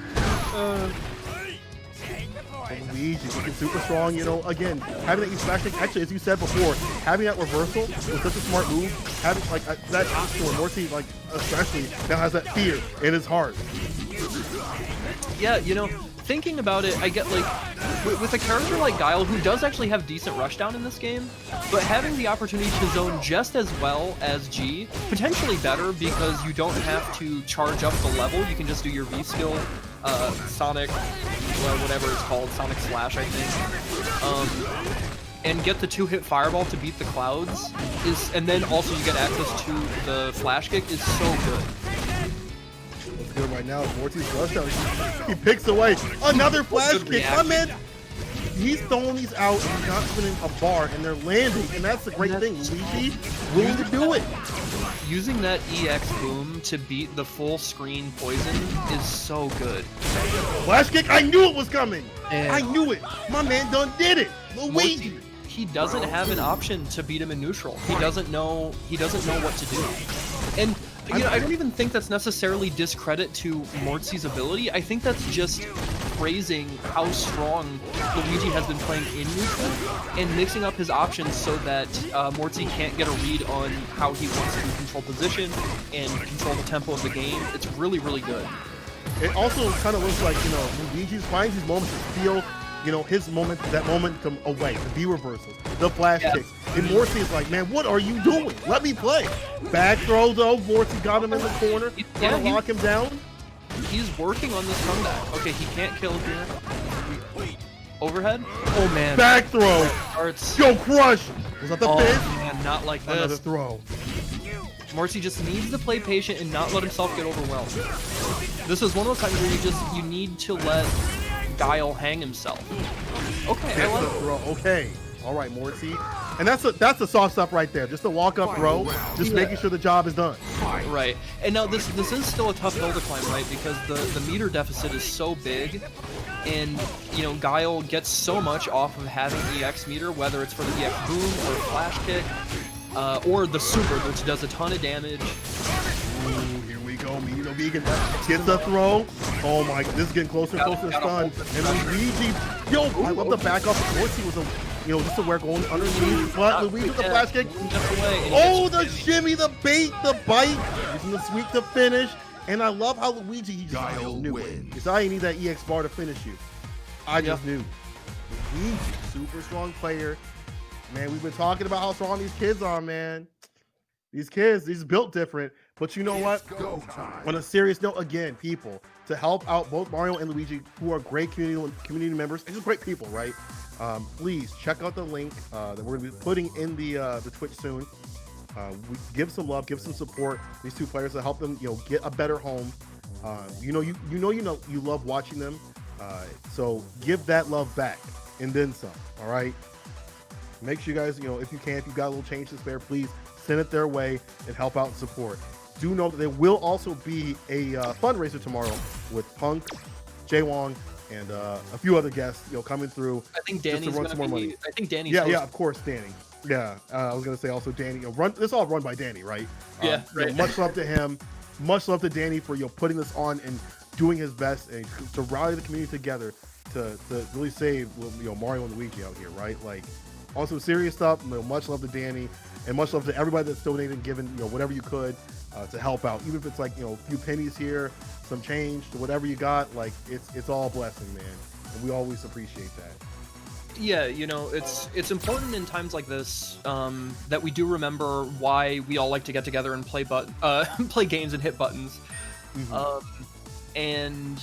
Luigi looking super strong, you know. Again, having that East Flash kick, actually, as you said before, having that reversal was such a smart move. Having like that option where Morty, like especially, now has that fear in his heart. Yeah, you know, thinking about it, I get like, with a character like Guile, who does actually have decent rushdown in this game, but having the opportunity to zone just as well as G, potentially better because you don't have to charge up the level, you can just do your V skill, Sonic, whatever it's called, Sonic Slash, I think, and get the 2-hit fireball to beat the clouds, and then also you get access to the flash kick is so good. What's good right now is Morty's rushdown. He picks away another flash kick. My man, he's throwing these out and he's not spinning a bar, and they're landing, and that's the great thing. Luigi willing to do it. Using that EX boom to beat the full screen poison is so good. Flash kick, I knew it was coming. And I knew it. My man done did it. Luigi. He doesn't have an option to beat him in neutral. He doesn't know what to do. And you know, I don't even think that's necessarily discredit to Mortsy's ability. I think that's just praising how strong Luigi has been playing in neutral and mixing up his options so that Mortsy can't get a read on how he wants to control position and control the tempo of the game. It's really, really good. It also kind of looks like, you know, Luigi finds these moments to feel, you know, his moment, that moment come away, the B reversals, the flash kicks. And Morty is like, man, what are you doing? Let me play. Back throw though, Morty got him in the corner, trying to lock him down. He's working on this comeback. Okay, he can't kill here. Overhead? Oh man. Back throw. Starts. Yo, crush. Was that the Oh fifth? man, not like Another this. throw. Morty just needs to play patient and not let himself get overwhelmed. This is one of those times where you need to let Guile hang himself. Okay, I like it. Throw. Okay. All right, Morty. And that's the soft stuff right there. Just a walk-up throw, just making sure the job is done. Right. And now this is still a tough hill to climb, right? Because the meter deficit is so big, and you know Guile gets so much off of having EX meter, whether it's for the EX boom or flash kick. or the super, which does a ton of damage. Ooh, here we go. Vegan gets the throw. Oh my, this is getting closer and closer to stun. And Luigi, yo, I love the back off. Of course he was a, just a wear going underneath, but Luigi with the flash kick. Oh, the shimmy, the bait, the bite, using the sweep to finish. And I love how Luigi, he just knew it. Because I need that EX bar to finish you. I just knew. Luigi, super strong player. Man, we've been talking about how strong these kids are, man. These kids, these built different. But you know what? On a serious note, again, people, to help out both Mario and Luigi, who are great community members, and just great people, right? Please check out the link that we're going to be putting in the Twitch soon. We give some love, give some support these two players to help them, get a better home. You love watching them, so give that love back and then some. All right. Make sure you guys, if you've got a little change to spare, please send it their way and help out and support. Do know that there will also be a fundraiser tomorrow with Punk, Jay Wong, and a few other guests, coming through. I think Danny's going to be. Money. I think Danny's. Yeah, of course, Danny. Yeah, I was gonna say also Danny. This all run by Danny, right? Yeah. Right. Much love to him. Much love to Danny for putting this on and doing his best and to rally the community together to really save Mario and Luigi out here, right? Like, also serious stuff. Much love to Danny and much love to everybody that's donated and given whatever you could to help out, even if it's like a few pennies here, some change, whatever you got. Like it's all a blessing, man, and we always appreciate that. Yeah, it's important in times like this that we do remember why we all like to get together and play play games and hit buttons. Mm-hmm. And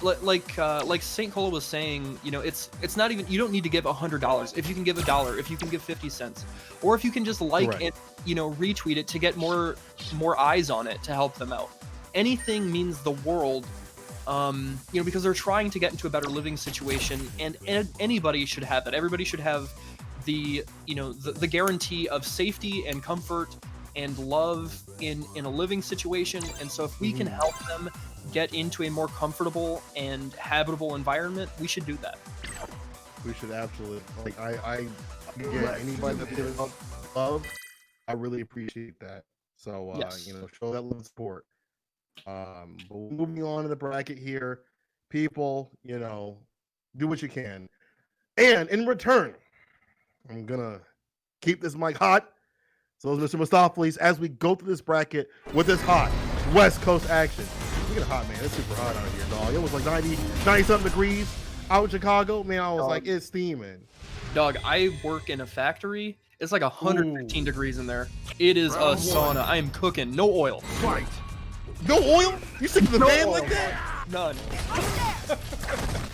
like St. Cola was saying, it's not even, you don't need to give $100. If you can give $1, if you can give 50 cents, or if you can just like and retweet it to get more eyes on it to help them out. Anything means the world. Because they're trying to get into a better living situation, and anybody should have that. Everybody should have the guarantee of safety and comfort and love in a living situation. And so if we can help them get into a more comfortable and habitable environment, we should do that. We should absolutely. Like anybody that gives love, I really appreciate that. So show that love and support. But moving on to the bracket here, people, do what you can, and in return, I'm gonna keep this mic hot. So, Mr. Mustaflis, as we go through this bracket with this hot West Coast action, look at hot, man. It's super hot out here, dog. It was like 90 something degrees out in Chicago, man. I was like, it's steaming. Dog, I work in a factory. It's like 115 degrees in there. It is a sauna. I am cooking. No oil. Right. No oil? You stick to the fan like that? None.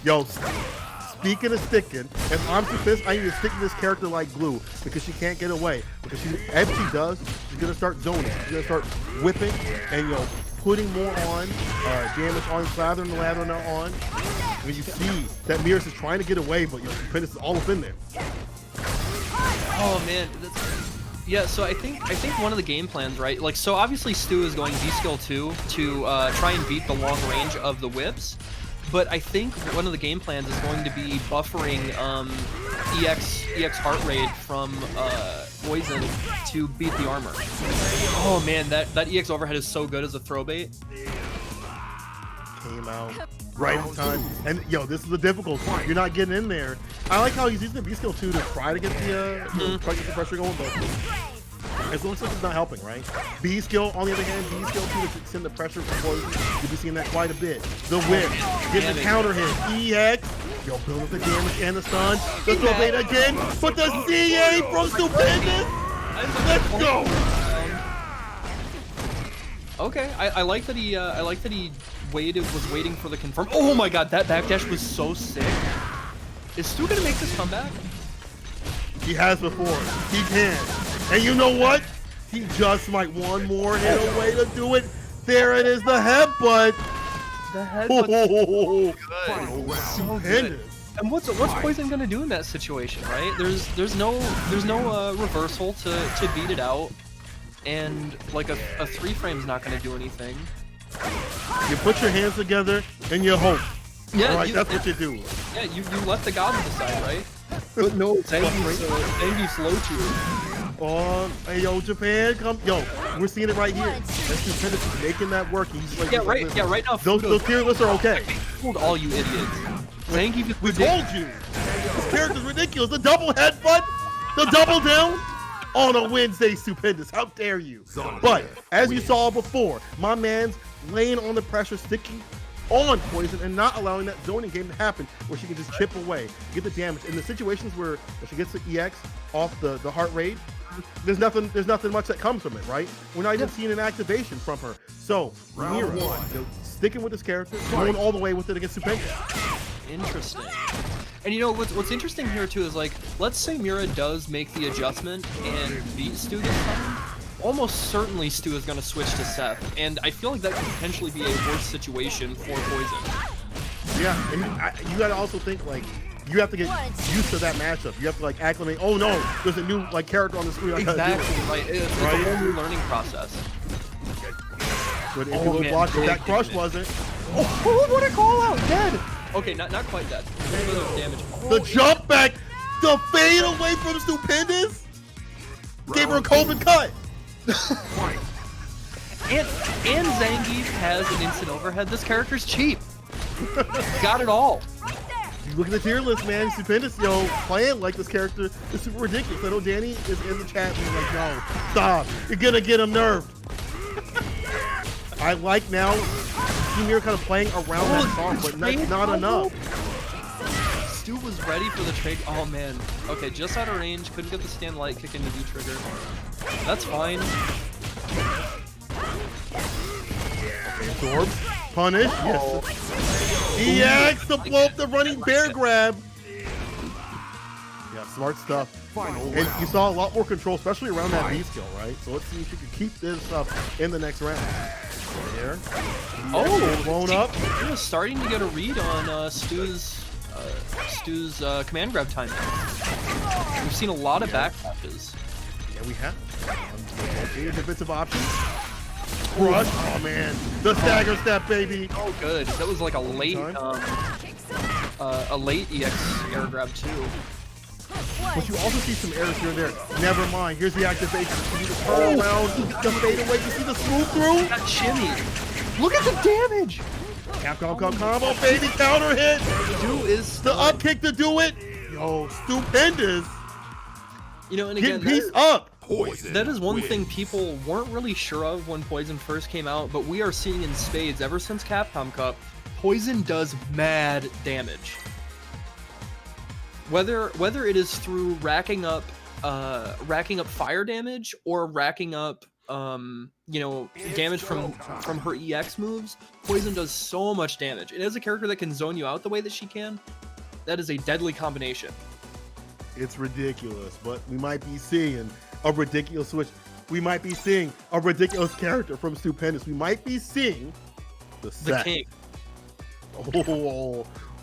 Yo, speaking of sticking, if I'm too pissed, I need to stick to this character like glue because she can't get away. Because if she does, she's gonna start zoning. She's gonna start whipping and putting more on damage on, slathering the lather on. And you see that Mirrors is trying to get away, but Prentice is all up in there. Oh man. Yeah, so I think one of the game plans, right? Like, so obviously Stu is going V-Skill 2 to try and beat the long range of the whips, but I think one of the game plans is going to be buffering EX heart rate from Poison to beat the armor. Oh man, that EX overhead is so good as a throw bait. Came out right on time, and this is the difficult part. You're not getting in there. I like how he's using the B-Skill 2 to try to get the pressure going, but it looks like it's not helping, right? B-Skill, on the other hand, B-Skill 2 to send the pressure for Poison. You'll be seeing that quite a bit. The whip, get the counter hit, EX, build up the damage and the stun. The throw bait again, but the CA from Stupendous. Let's go. Okay, I like that he was waiting for the confirm. Oh my god, that backdash was so sick. Is Stu gonna make this comeback? He has before. He can. And you know what? He just might one more hit away to do it. There it is, the headbutt. The headbutt. So good. And what's Poison gonna do in that situation, right? There's no reversal to beat it out, and like a 3-frame's not gonna do anything. You put your hands together and you hope. Yeah, right, that's what you do. Yeah, you let the gods decide, right? But no, thank you slow to. Hey, yo, Japan, come. Yo, we're seeing it right here. That's Stupendous making that work. He's like, right now. Those tier lists are okay. Told all you idiots. Thank you. We told you. This character's ridiculous. The double headbutt, the double down on a Wednesday, Stupendous. How dare you? But as you saw before, my man's laying on the pressure, sticking on Poison and not allowing that zoning game to happen where she can just chip away, get the damage. In the situations where she gets the EX off the heart rate, there's nothing much that comes from it, right? We're not even seeing an activation from her. So Mira, sticking with this character, going all the way with it against Stupendous. Interesting. And you know what's interesting here too is, like, let's say Mira does make the adjustment and beat Stu this time. Almost certainly Stu is going to switch to Seth, and I feel like that could potentially be a worse situation for Poison. Yeah, and you got to also think, like, you have to get used to that matchup. You have to, like, acclimate. Oh no, there's a new, like, character on the screen. Exactly, right. It's a whole new learning process. But if you would block, that crush wasn't. Oh, what a call out! Dead. Okay, not quite dead. Damage. The jump back, the fade away from Stupendous, gave her a COVID cut. and Zangief has an instant overhead. This character's cheap. Got it all. You look at the tier list, man. Stupendous, yo, playing like this character is super ridiculous. I know Danny is in the chat being like, no, stop. You're gonna get him nerfed. I like now seeing Mira kind of playing around that song, but not enough. Stu was ready for the trade. Oh man. Okay, just out of range. Couldn't get the stand light kick into V trigger. That's fine. Absorb. Punish. Yes. EX to blow up the running bear grab. Yeah, smart stuff. And you saw a lot more control, especially around that V skill, right? So let's see if you can keep this up in the next round. There. Blown up. He was starting to get a read on Stu's command grab time. We've seen a lot of backlashes. Yeah, we have. Okay, defensive options. Crush. Oh man, the stagger step, baby. Oh good. That was like a late EX air grab too. But you also see some errors here and there. Never mind. Here's the activation. You see the turn around, the fade away. You see the smooth through. That shimmy. Look at the damage. Capcom combo, baby, counter hit. Stu is the up kick to do it. Yo, Stupendous. You know, and again, piece up. That is one thing people weren't really sure of when Poison first came out, but we are seeing in spades ever since Capcom Cup. Poison does mad damage. Whether it is through racking up fire damage or racking up damage from her EX moves, Poison does so much damage. And as a character that can zone you out the way that she can, that is a deadly combination. It's ridiculous, but we might be seeing a ridiculous switch. We might be seeing a ridiculous character from Stupendous. We might be seeing the king.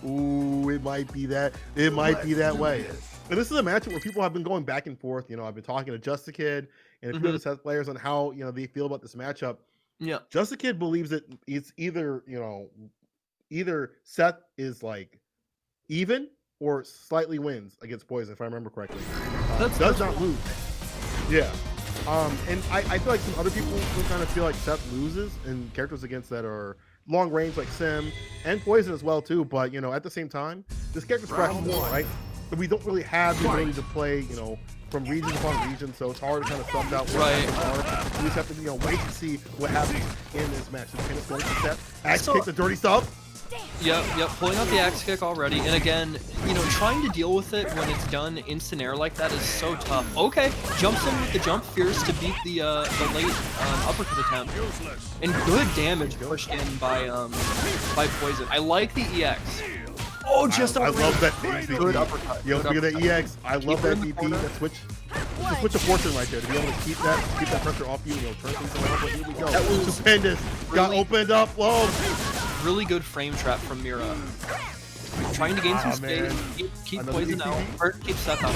Ooh, it might be that. It might be that way. And this is a matchup where people have been going back and forth. You know, I've been talking to Just a Kid and a few other Seth players on how, you know, they feel about this matchup. Yeah. Just a Kid believes that it's either, you know, either Seth is like even or slightly wins against Poison, if I remember correctly. Does not lose. Yeah. And I feel like some other people will kind of feel like Seth loses in characters against that are long range, like Sim and Poison as well too. But you know, at the same time, this character's fresh, right? But we don't really have the ability to play, you know, from region upon region, so it's hard to kind of sum out what happens. We just have to, you know, wait to see what happens in this match. So Kenneth's going to Seth. Axe kick, the dirty stuff. Yep, pulling out the axe kick already. And again, you know, trying to deal with it when it's done instant air like that is so tough. Okay, jumps in with the jump fierce to beat the late uppercut attempt. And good damage pushed in by Poison. I like the EX. Oh, I love that DP. Good uppercut. Yo, look at the EX. I love that DP. That switch. The switch of fortune right there to be able to keep that pressure off you. You know, turn things around. But here we go. That was Stupendous. Got opened up. Whoa. Really good frame trap from Mira. Trying to gain some space. Keep Poison out. Or keep Seth out.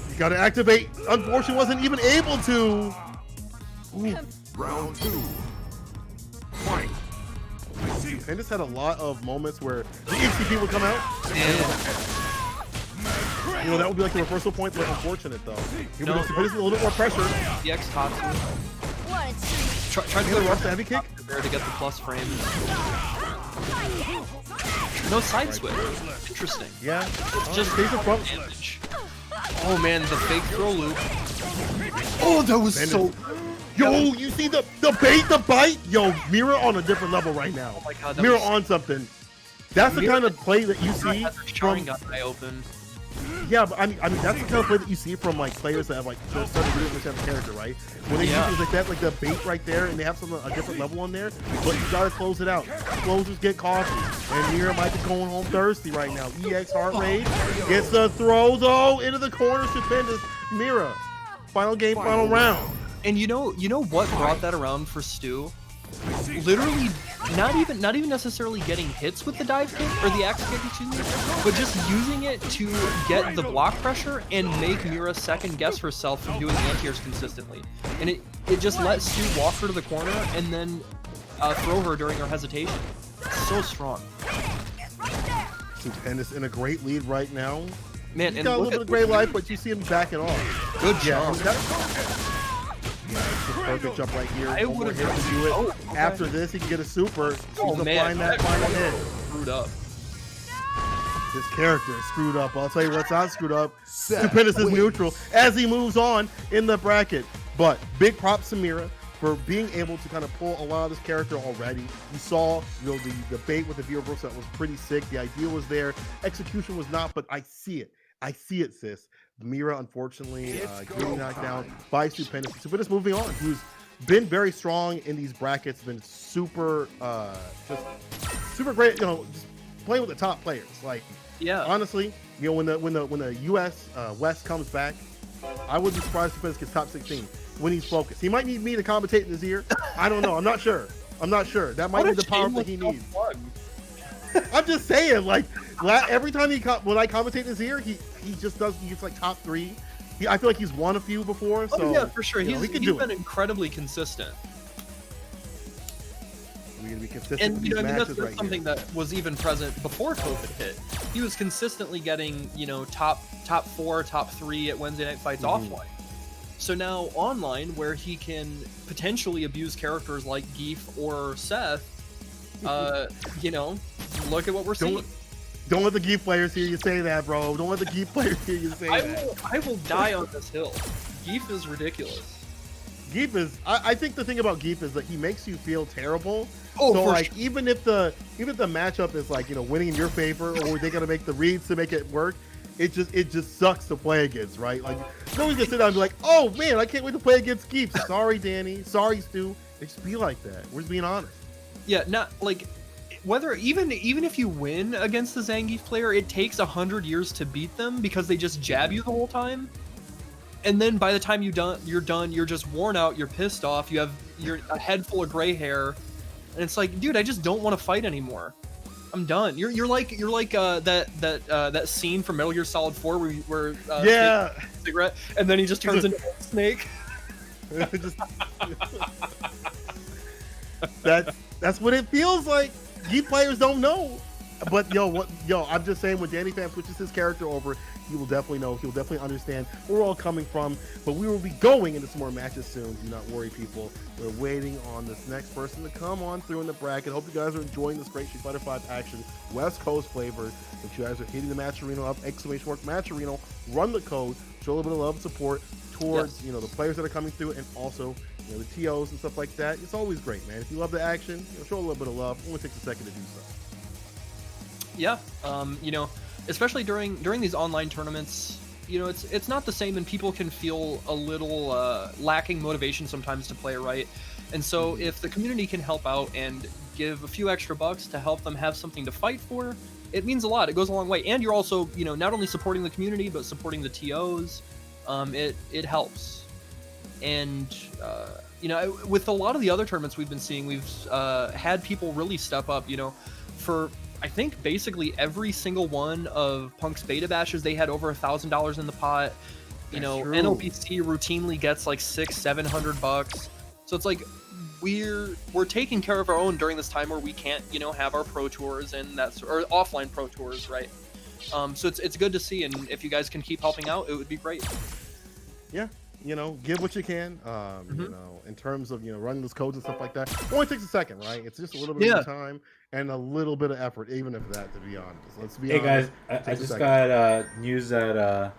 You gotta activate. Unfortunately, wasn't even able to. Ooh. Round 2. Fight. Stupendous had a lot of moments where the HCP would come out. Yeah. You know, that would be like the reversal point, but unfortunate though. He would have a little bit more pressure. The X Tatsu. Try to Get a rush the heavy kick there to get the plus frame. No side switch. Interesting. Yeah. Just stays in front. damage. Oh man, the fake throw loop. Oh, that was so. Yo, you see the bait, the bite? Yo, Mira on a different level right now. Oh my god, Mira on something. That's the kind of play that you see from. Open. Yeah, but I mean, that's the kind of play that you see from like players that have like just started doing this type of character, right? When they do things like that, like the bait right there, and they have a different level on there, but you gotta close it out. Closers get coffee, and Mira might be going home thirsty right now. EX heart rate gets the throw though into the corner. Stupendous Mira. Final game, final round. And you know what brought that around for Stu? Literally, not even necessarily getting hits with the dive kick or the axe kick, excuse me, but just using it to get the block pressure and make Mira second guess herself from doing anti-airs consistently. And it just let Stu walk her to the corner and then throw her during her hesitation. So strong. Stupendous in a great lead right now. Man, He's and got a look little bit at of gray life, but you see him backing off. good job. Nice, perfect jump right here. I would have hit to do it. Oh, okay. After this, he can get a super. Oh He's man, applying that final hit. Screwed up. This character is screwed up. I'll tell you what's not screwed up. Stupendous is neutral as he moves on in the bracket. But big props to Mira for being able to kind of pull a lot of this character already. You saw, you know, the bait with the V reversal that was pretty sick. The idea was there. Execution was not, but I see it. I see it, sis. Mira, unfortunately, getting knocked down by Stupendous. Stupendous moving on, who's been very strong in these brackets, been super, just super great. You know, just playing with the top players. Like, Yeah. honestly, you know, when the U.S. West comes back, I wouldn't be surprised if Stupendous gets top 16 when he's focused. He might need me to commentate in his ear. I don't know. I'm not sure. That might be the power that he needs. I'm just saying, like, every time when I commentate in his ear, he just does. He's like top 3. I feel like he's won a few before. So oh yeah, for sure. He's been incredibly consistent. We're gonna be consistent And with you these know, I mean, matches that's right something here. that was even present before COVID hit. He was consistently getting, you know, top 4, top 3 at Wednesday Night Fights offline. So now online, where he can potentially abuse characters like Geef or Seth, you know, look at what we're seeing. Don't let the Geef players hear you say that, bro. Don't let the Geef players hear you say that. I will die on this hill. Geef is ridiculous. Geef is. I think the thing about Geef is that he makes you feel terrible. Oh, so for like sure. even if the matchup is like, you know, winning in your favor, or they gotta make the reads to make it work, it just sucks to play against, right? Like nobody's gonna sit down and be like, oh man, I can't wait to play against Geef. Sorry, Danny. Sorry, Stu. It just be like that. We're just being honest. Yeah, not like whether even if you win against the Zangief player, it takes 100 years to beat them because they just jab you the whole time. And then by the time you're done, you're just worn out, you're pissed off, you're a head full of gray hair, and it's like, dude, I just don't want to fight anymore. I'm done. You're like that scene from Metal Gear Solid 4 where yeah, Snake takes a cigarette and then he just turns into a snake. That's what it feels like. Geef players don't know. But I'm just saying, when Danny Fan switches his character over, he will definitely know. He'll definitely understand where we're all coming from. But we will be going into some more matches soon. Do not worry, people. We're waiting on this next person to come on through in the bracket. Hope you guys are enjoying this great Street Fighter 5 action, West Coast flavor. If you guys are hitting the match arena up, !match arena, run the code, show a little bit of love and support towards the players that are coming through, and also the TOs and stuff like that. It's always great, man. If you love the action, show a little bit of love. It only takes a second to do so. Yeah, especially during these online tournaments, it's not the same, and people can feel a little lacking motivation sometimes to play right. And so if the community can help out and give a few extra bucks to help them have something to fight for, it means a lot. It goes a long way. And you're also, not only supporting the community, but supporting the TOs. It helps. And, with a lot of the other tournaments we've been seeing, we've had people really step up, for, I think, basically every single one of Punk's beta bashes. They had over $1,000 in the pot. NLPC routinely gets like $600-700. So it's like we're taking care of our own during this time where we can't, have our pro tours and or offline pro tours, right? So it's good to see, and if you guys can keep helping out, it would be great. Yeah, you know, give what you can. You know, in terms of running those codes and stuff like that, it only takes a second, right? It's just a little bit of time and a little bit of effort, even if that, to be honest. Let's be honest. Hey guys, I just got news that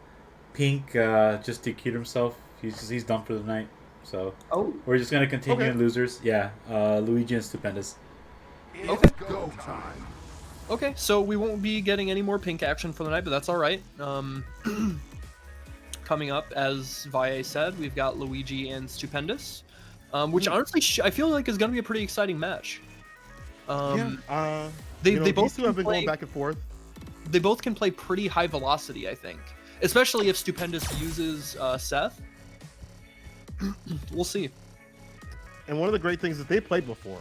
Pink just DQ'd himself. He's done for the night. So we're just gonna continue in losers. Yeah, Luigi and Stupendous. Okay. Go time. Okay, so we won't be getting any more Pink action for the night, but that's all right. Coming up, as Valle said, we've got Luigi and Stupendous, which honestly I feel like is going to be a pretty exciting match. They both have been going back and forth. They both can play pretty high velocity, I think, especially if Stupendous uses Seth. We'll see. And one of the great things is they played before.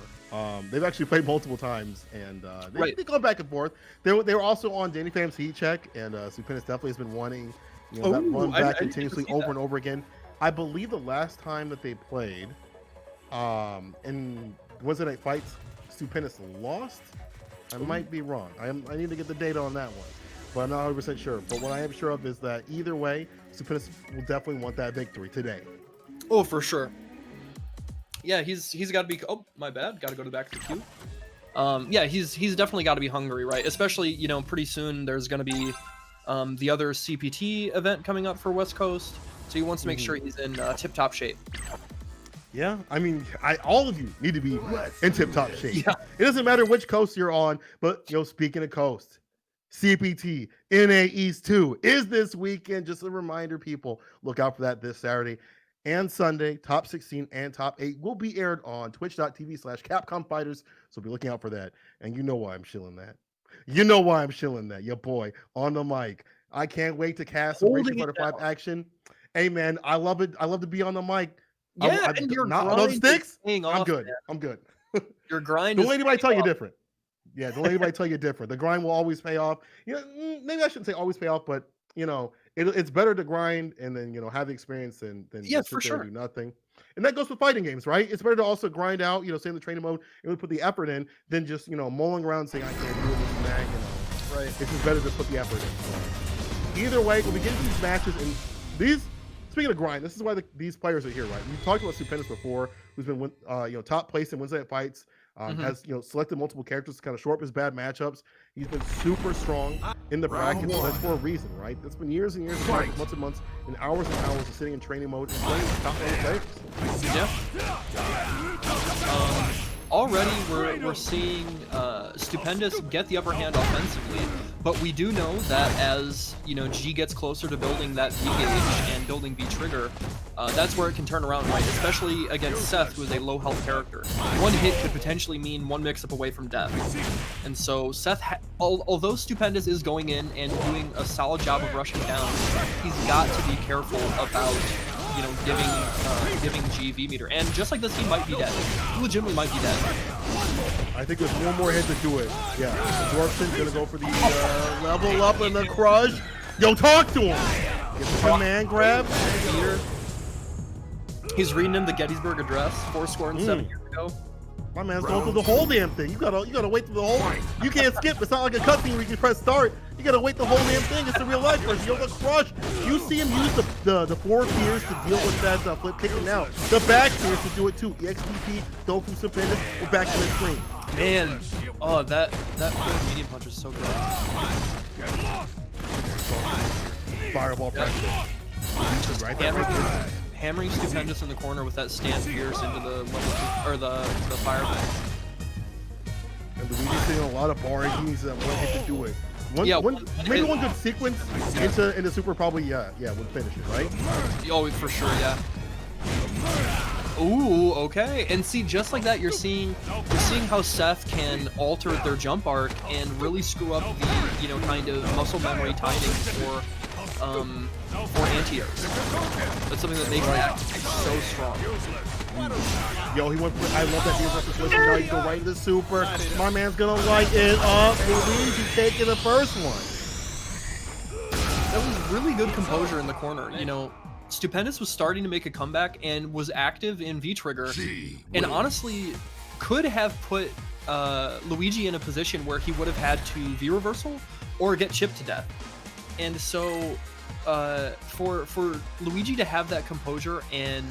They've actually played multiple times, and they go back and forth. They were also on Danny Pham's Heat Check, and Stupendous definitely has been wanting that run back continuously over and over again. I believe the last time that they played in Weds Night Fights, Stupendous lost. I might be wrong. I need to get the data on that one, but I'm not 100% sure. But what I am sure of is that either way, Stupendous will definitely want that victory today. Oh, for sure. Yeah, he's got to be. Oh, my bad. Got to go to the back of the queue. Yeah, he's definitely got to be hungry, right? Especially, pretty soon there's going to be the other CPT event coming up for West Coast, so he wants to make sure he's in tip-top shape. Yeah, I mean, all of you need to be in tip-top shape. Yeah. It doesn't matter which coast you're on, but speaking of coast, CPT NA East 2 is this weekend. Just a reminder, people, look out for that this Saturday and Sunday. Top 16 and top 8 will be aired on twitch.tv/Capcom Fighters, so be looking out for that. And you know why I'm shilling that. Your boy on the mic. I can't wait to cast some Racing Fighter 5 action. Hey man, I love it. I love to be on the mic. Yeah, and your not grind sticks. I'm good. Man. I'm good. Your grind. Don't let anybody tell you different. Yeah, don't let anybody tell you different. The grind will always pay off. Maybe I shouldn't say always pay off, but it's better to grind and then have the experience than just sit there and do nothing. And that goes with fighting games, right? It's better to also grind out, stay in the training mode and really put the effort in than just mulling around saying I can't do this and that. Right. It's just better to put the effort in. So, either way, when we get into these matches and these. Speaking of grind, this is why these players are here, right? We've talked about Stupendous before, who's been top place in Weds Night Fights, has selected multiple characters to kind of shore up his bad matchups. He's been super strong in the bracket, so that's for a reason, right? That's been years and years, months and months, and hours of sitting in training mode and playing with top level players. Yeah. Already we're seeing Stupendous get the upper hand offensively, but we do know that as G gets closer to building that V gauge and building V trigger, that's where it can turn around, right? Especially against Seth, who is a low health character. One hit could potentially mean one mix-up away from death. And so Seth, although Stupendous is going in and doing a solid job of rushing down, he's got to be careful about giving G V meter. And just like this, he might be dead. He legitimately might be dead. I think there's one more hit to do it. Yeah, Dwarfson's gonna go for the level up and the crush. Yo, talk to him. Get the command grab. He's reading him the Gettysburg Address 7 years ago. My man's going through the whole damn thing. You gotta wait through the whole. You can't skip. It's not like a cutscene where you can press start. You gotta wait the whole damn thing. It's a real life version. Yo, the crush. You see him use the forward fears to deal with that flip kicking out. The back fears to do it too. EXPP, go from Stupendous, we're back to the screen. Man, oh that medium punch is so good. Fireball pressure. Just right there. Hammering Stupendous in the corner with that stand pierce into the fire thing. And Luigi's seeing a lot of barring. He needs that one hit to do it. Maybe one good sequence into super probably would finish it, right? Oh, for sure, yeah. Ooh, okay. And see, just like that, you're seeing how Seth can alter their jump arc and really screw up the kind of muscle memory timing for anti-airs. That's something that makes that so strong. Yo, he went for, I love that he was the switch. Now he go right into super. My man's gonna light it up. Luigi taking the first one. That was really good composure in the corner. Stupendous was starting to make a comeback and was active in V-Trigger, and honestly could have put Luigi in a position where he would have had to V-reversal or get chipped to death. And so for Luigi to have that composure and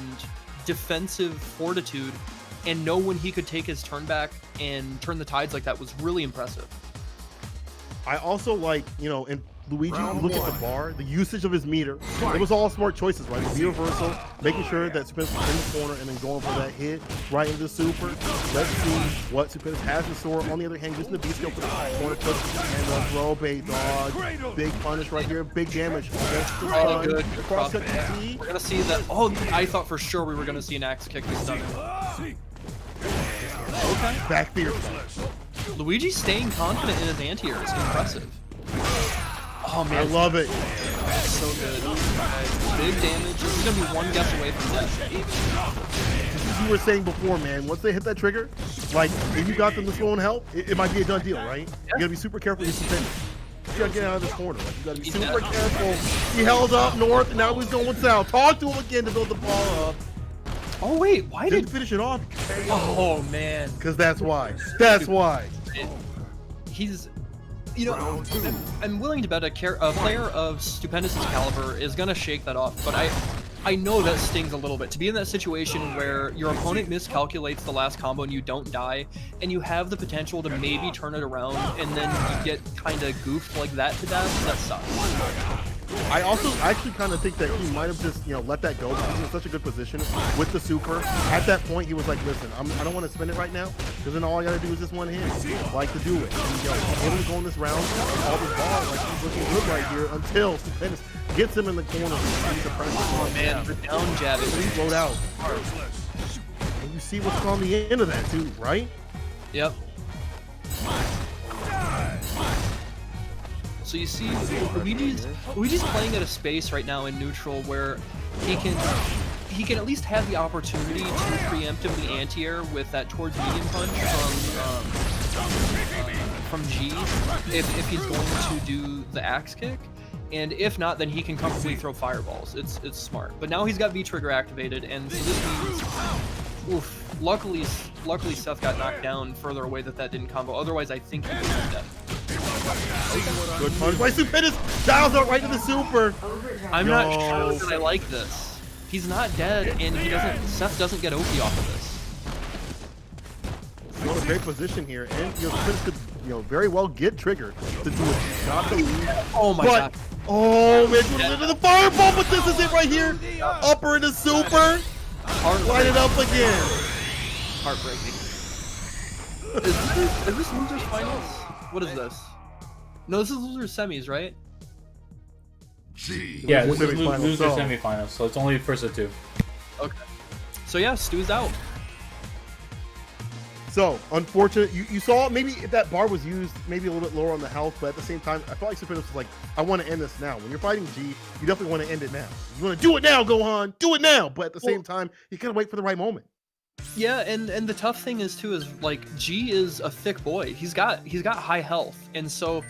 defensive fortitude and know when he could take his turn back and turn the tides like that was really impressive. I also like, in Luigi, you look at the bar, the usage of his meter. It was all smart choices, right? The reversal, making sure that Stupendous is in the corner and then going for that hit right into the super. Let's see what Stupendous has in store. On the other hand, using the beat skill for the corner push and the throw bait dodge. Big punish right here, big damage. Oh, good. Cross cut We're going to see that. Oh, I thought for sure we were going to see an axe kick this time. Okay. Back fear. Luigi's staying confident in his anti-air is impressive. Oh man, I love it. So good. Big damage. This is gonna be one guess away from death. As you were saying before, man, once they hit that trigger, like if you got them to slow and help, it might be a done deal, right? Yeah. You gotta be super careful with your defense. You gotta get out of this corner. Like, you gotta be super careful. He held up north, and now he's going south. Talk to him again to build the ball up. Oh wait, why didn't finish it off? Oh man. Because that's why. That's why. He's. I'm willing to bet a player of Stupendous's caliber is gonna shake that off, but I know that stings a little bit to be in that situation where your opponent miscalculates the last combo and you don't die, and you have the potential to maybe turn it around, and then you get kind of goofed like that to death. That sucks. I actually kind of think that he might have just, let that go because he was in such a good position with the super. At that point, he was like, listen, I don't want to spend it right now because then all I got to do is just one hit, like to do it. And, able to go in this round, all this ball, like he's looking good right here until Stupendous gets him in the corner. Oh man, the down jab is slowed out. And you see what's on the end of that too, right? Yep. So you see, Luigi's playing at a space right now in neutral where he can at least have the opportunity to preemptively anti-air with that towards medium punch from G if he's going to do the axe kick, and if not, then he can comfortably throw fireballs. It's smart. But now he's got V trigger activated, and so this means, oof. Luckily Seth got knocked down further away that didn't combo. Otherwise, I think he would have been dead. Good punch by Stupendous. Dials out right to the super. I'm not sure that I like this. He's not dead, and Seth doesn't get OP off of this. He's in a great position here, and Stupendous could very well get triggered to do it. Not the lead. Oh my god. Oh man, into the fireball, but this is it right here. Upper into super. Light it up again. Heartbreaking. Is this losers finals? What is this? No, this is losers semis, right? Yeah, this is loser semifinals, so it's only first of two. Okay. So yeah, Stu's out. So, unfortunate. You saw maybe if that bar was used maybe a little bit lower on the health, but at the same time, I felt like Stupendous was like, I want to end this now. When you're fighting G, you definitely want to end it now. You want to do it now, Gohan, do it now. But at the same time, you gotta wait for the right moment. Yeah, and the tough thing is like G is a thick boy. He's got high health, and so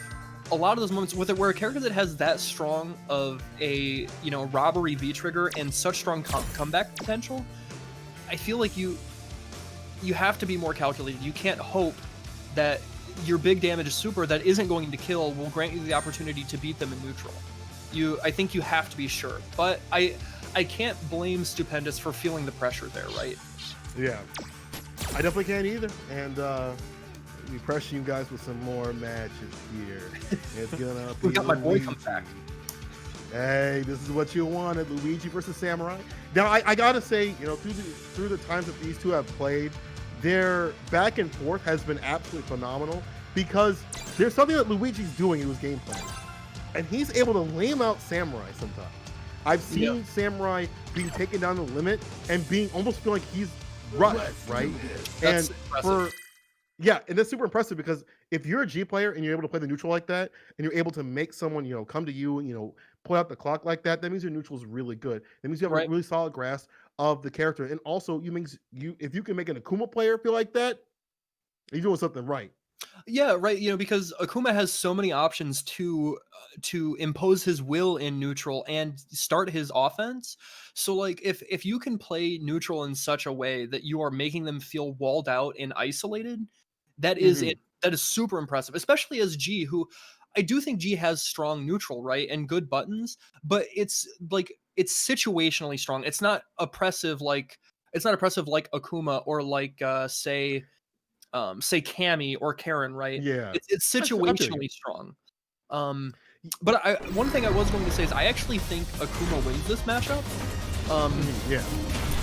a lot of those moments with it where a character that has that strong of a robbery V trigger and such strong comeback potential, I feel like you have to be more calculated. You can't hope that your big damage super that isn't going to kill will grant you the opportunity to beat them in neutral. I think you have to be sure, but I can't blame Stupendous for feeling the pressure there, right? Yeah, I definitely can't either. And we pressure you guys with some more matches here. It's gonna be we got my boy come back. Hey, this is what you wanted, Luigi versus Samurai. Now, I gotta say, through the times that these two have played, their back and forth has been absolutely phenomenal because there's something that Luigi's doing in his game plan, and he's able to lame out Samurai sometimes. I've seen Samurai being taken down to the limit and almost feel like he's rushed, right? That's and that's super impressive because if you're a G player and you're able to play the neutral like that, and you're able to make someone, come to you, play out the clock like that, that means your neutral is really good. That means you have a really solid grasp of the character, and also if you can make an Akuma player feel like that, you're doing something right. Yeah, right. Because Akuma has so many options to impose his will in neutral and start his offense. So like if you can play neutral in such a way that you are making them feel walled out and isolated, that is super impressive, especially as G, who I do think G has strong neutral, right, and good buttons, but it's like it's situationally strong. It's not oppressive like Akuma or like say Cammy or Karen, right? Yeah. It's I feel you. situationally strong. But one thing I was going to say is I actually think Akuma wins this matchup. Yeah.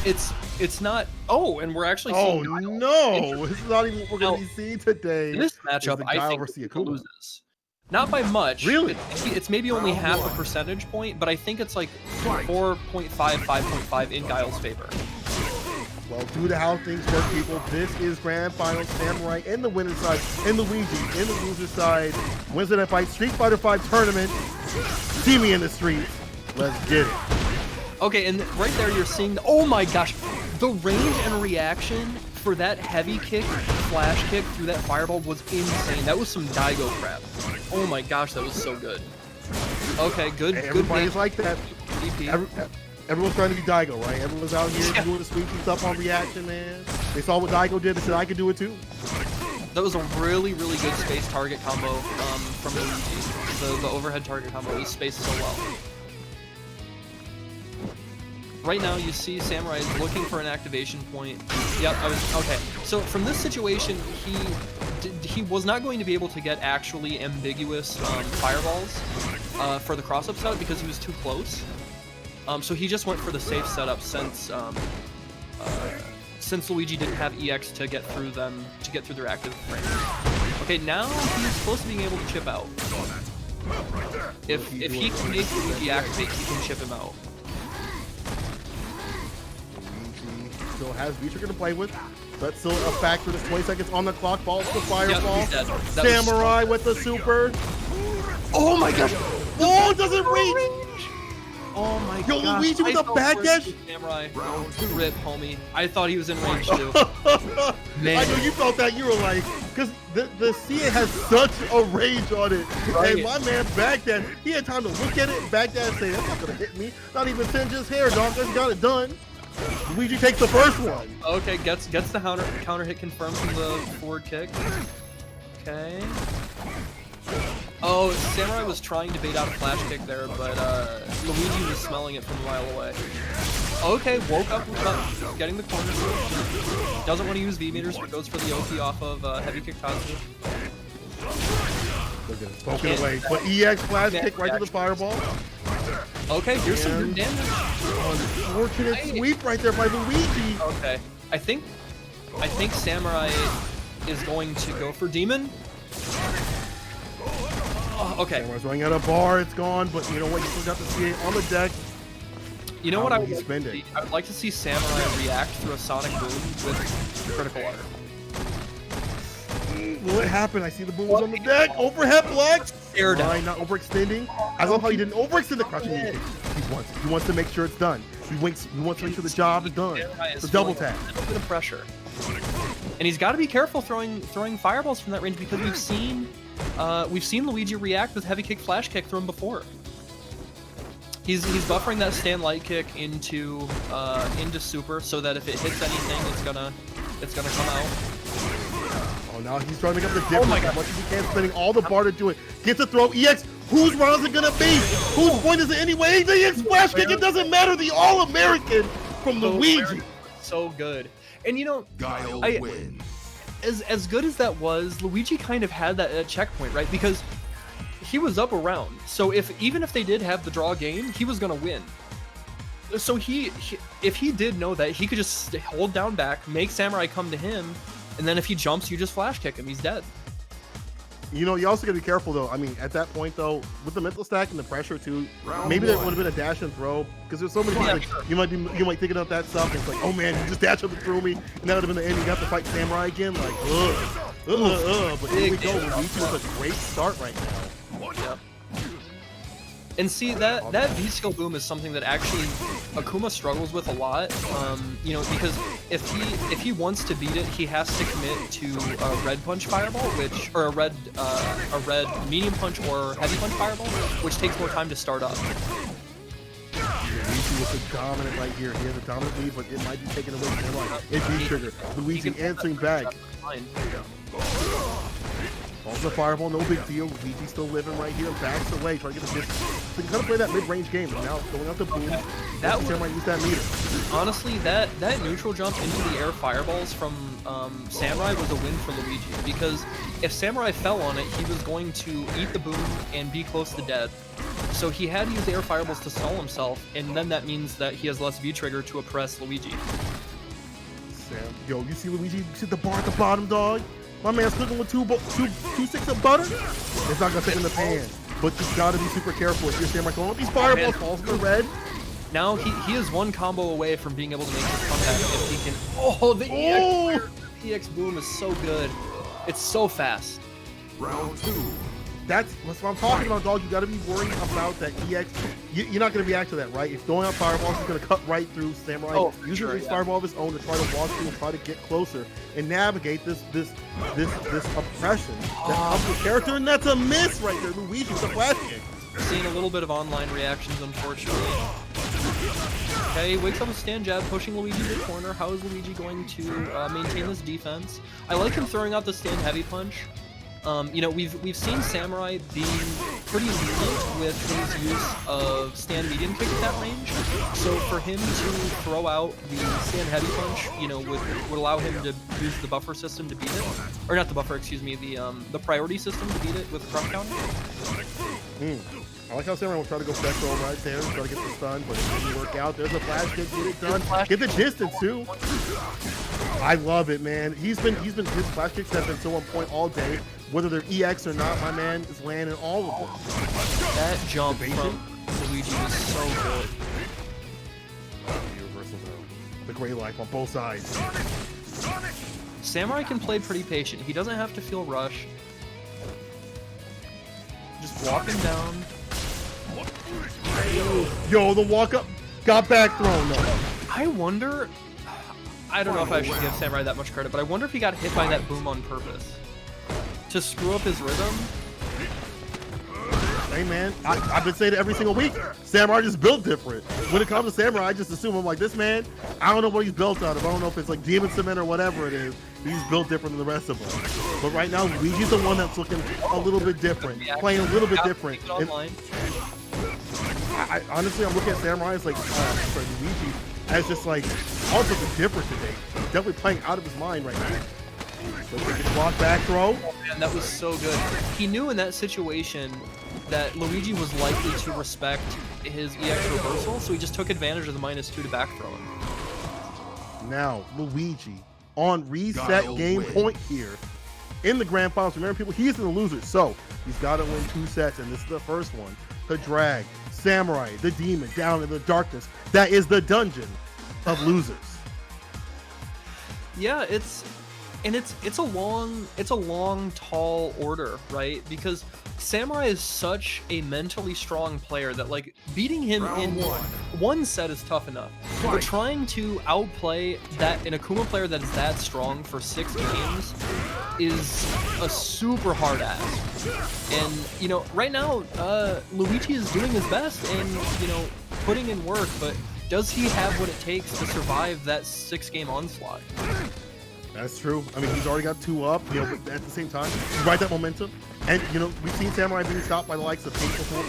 It's not. Oh, and we're actually. Oh seeing no! This is not even what we're going to be seeing today. In this matchup, I think Akuma loses. Not by much. Really? It's maybe only half a percentage point, but I think it's like 4.5, 5.5 in Guile's favor. Well, due to how things work, people, this is Grand Final Samurai in the winner's side, and Luigi in the loser's side. Wednesday Night Fights Street Fighter V tournament. See me in the street. Let's get it. Okay, and right there you're seeing, oh my gosh, the range and reaction for that heavy kick, flash kick through that fireball was insane. That was some Daigo crap. Oh my gosh, that was so good. Okay, good. Hey, everybody's good like that. Everyone's trying to be Daigo, right? Everyone's out here doing the sweeps and stuff on reaction, man. They saw what Daigo did and said, I could do it too. That was a really, really good space target combo from Luigi. The overhead target combo was spaced so well. Right now, you see Samurai is looking for an activation point. Yep, okay. So from this situation, he was not going to be able to get actually ambiguous fireballs for the cross-up setup because he was too close. So he just went for the safe setup since Luigi didn't have EX to get through their active range. Okay, now he's close to being able to chip out. If he can make Luigi activate, he can chip him out. Still has V-Trigger to play with. That's still a factor. There's 20 seconds on the clock. Balls to fireball. Yep, Samurai with the super. Oh my gosh! Oh, it doesn't reach! Oh my god. Yo, Luigi with a backdash? Samurai. Rip, homie. I thought he was in range too. Man. I know you felt that. You were like, because the CA has such a range on it. Right. And my man backdash, he had time to look at it, backdash, say, that's not going to hit me. Not even singe his hair, dog. Just got it done. Luigi takes the first one. Okay, gets the counter hit confirmed from the forward kick. Okay. Oh, Samurai was trying to bait out a flash kick there, but Luigi was smelling it from a mile away. Okay, woke up, getting the corner. Doesn't want to use V-meters, but goes for the OP off of heavy kick Tatsu. Look at it, poking away. But EX flash kick right to the fireball. Okay, here's some good damage. Unfortunate sweep right there by Luigi. Okay, I think Samurai is going to go for Demon. Oh, okay. Samurai's running out of bar. It's gone, but you know what? You still got the CA on the deck. You know what I would like to see Samurai react through a Sonic Boom with critical art. Will it happen? I see the booms on the deck. Overhead blocks. Air down. Not overextending. I love how he didn't overextend the crushing. He wants to make sure it's done. He wants to make sure the job is done. The double tap. A little bit of pressure. And he's got to be careful throwing fireballs from that range because we've seen Luigi react with heavy kick, flash kick through him before. He's buffering that stand light kick into super so that if it hits anything, it's gonna come out. Oh, now he's trying to make up the difference. Oh my god! As much as he can, spending all the bar to do it. Gets a throw. EX. Whose round is it gonna be? Whose point is it anyway? The EX flash kick. It doesn't matter. The All-American from Luigi. So good. And you know, Guile wins. As good as that was, Luigi kind of had that checkpoint, right? Because he was up around. So even if they did have the draw game, he was gonna win. So if he did know that, he could just hold down back, make Samurai come to him, and then if he jumps, you just flash kick him. He's dead. You know, you also gotta be careful though. I mean, at that point though, with the mental stack and the pressure too, maybe there would have been a dash and throw because there's so many things. Like, you might thinking of that stuff. And it's like, oh man, you just dash up and threw me, and that would have been the end. You got to fight Samurai again. Like, But here we go. Luigi with a great start right now. Yep. And see, that V-skill boom is something that actually Akuma struggles with a lot. You know, because if he wants to beat it, he has to commit to a red punch fireball, or a red medium punch or heavy punch fireball, which takes more time to start up. Luigi with the dominant right here. He has a dominant lead, but it might be taken away from him. It's V-trigger. Luigi answering back. Falls the fireball, no big deal. Luigi's still living right here. Backs away, trying to get the distance. So you kind of play that mid-range game. And now going out the boom. That might use that meter. Honestly, that neutral jump into the air fireballs from Samurai was a win for Luigi, because if Samurai fell on it, he was going to eat the boom and be close to dead. So he had to use the air fireballs to stall himself, and then that means that he has less V-trigger to oppress Luigi. Yo, you see Luigi? You see the bar at the bottom, dog? My man's cooking with two sticks of butter. It's not gonna fit in the pan, but you gotta be super careful. If you're Samurai going with these fireballs, falls in the red. Now he is one combo away from being able to make this comeback if he can. Oh, the EX boom is so good. It's so fast. Round 2. That's what I'm talking about, dog. You got to be worried about that EX. You're not going to react to that, right? If throwing out fireballs is going to cut right through Samurai, using his fireball of his own to try to walk through and try to get closer and navigate this oppression that comes with character, and that's a miss right there. Luigi's a flash kick. Seeing a little bit of online reactions, unfortunately. Okay, wakes up a stand jab, pushing Luigi to the corner. How is Luigi going to maintain this defense? I like him throwing out the stand heavy punch. You know, we've seen Samurai being pretty lenient with his use of stand medium kick at that range. So for him to throw out the stand heavy punch, you know, would allow him to use the buffer system to beat it, or not the buffer, excuse me, the priority system to beat it with the crush counter. I like how Samurai will try to go back roll right there, try to get the stun, but it didn't work out. There's a flash kick, get it done, get the distance too. I love it, man. His flash kicks have been so on point all day. Whether they're EX or not, my man is landing all of them. That jump from Luigi is so good. Reversal though. The gray life on both sides. Samurai can play pretty patient. He doesn't have to feel rushed. Just walking down. Yo, the walk up got back thrown though. I wonder. I don't know if I should give Samurai that much credit, but I wonder if he got hit by that boom on purpose to screw up his rhythm. Hey man, I've been saying it every single week. Samurai just built different. When it comes to Samurai, I just assume I'm like, this man, I don't know what he's built out of. I don't know if it's like demon cement or whatever it is. He's built different than the rest of them. But right now, Luigi's the one that's looking a little bit different, playing a little bit different. Honestly, I'm looking at Samurai as like, Luigi as just like all something different today. He's definitely playing out of his mind right now. So block back throw. Oh man, that was so good. He knew in that situation that Luigi was likely to respect his EX reversal, so he just took advantage of the -2 to back throw him. Now, Luigi on reset game point here in the grand finals. Remember, people, he's in the losers, so he's got to win 2 sets, and this is the first one to drag Samurai, the demon, down in the darkness. That is the dungeon of losers. Yeah, it's a long, tall order, right? Because Samurai is such a mentally strong player that like beating him in one set is tough enough. But trying to outplay that an Akuma player that is that strong for 6 games is a super hard ask. And you know, right now, Luigi is doing his best and you know putting in work, but does he have what it takes to survive that 6-game onslaught? That's true. I mean, he's already got 2 up, you know, but at the same time, he's right that momentum. And, you know, we've seen Samurai being stopped by the likes of Pink before.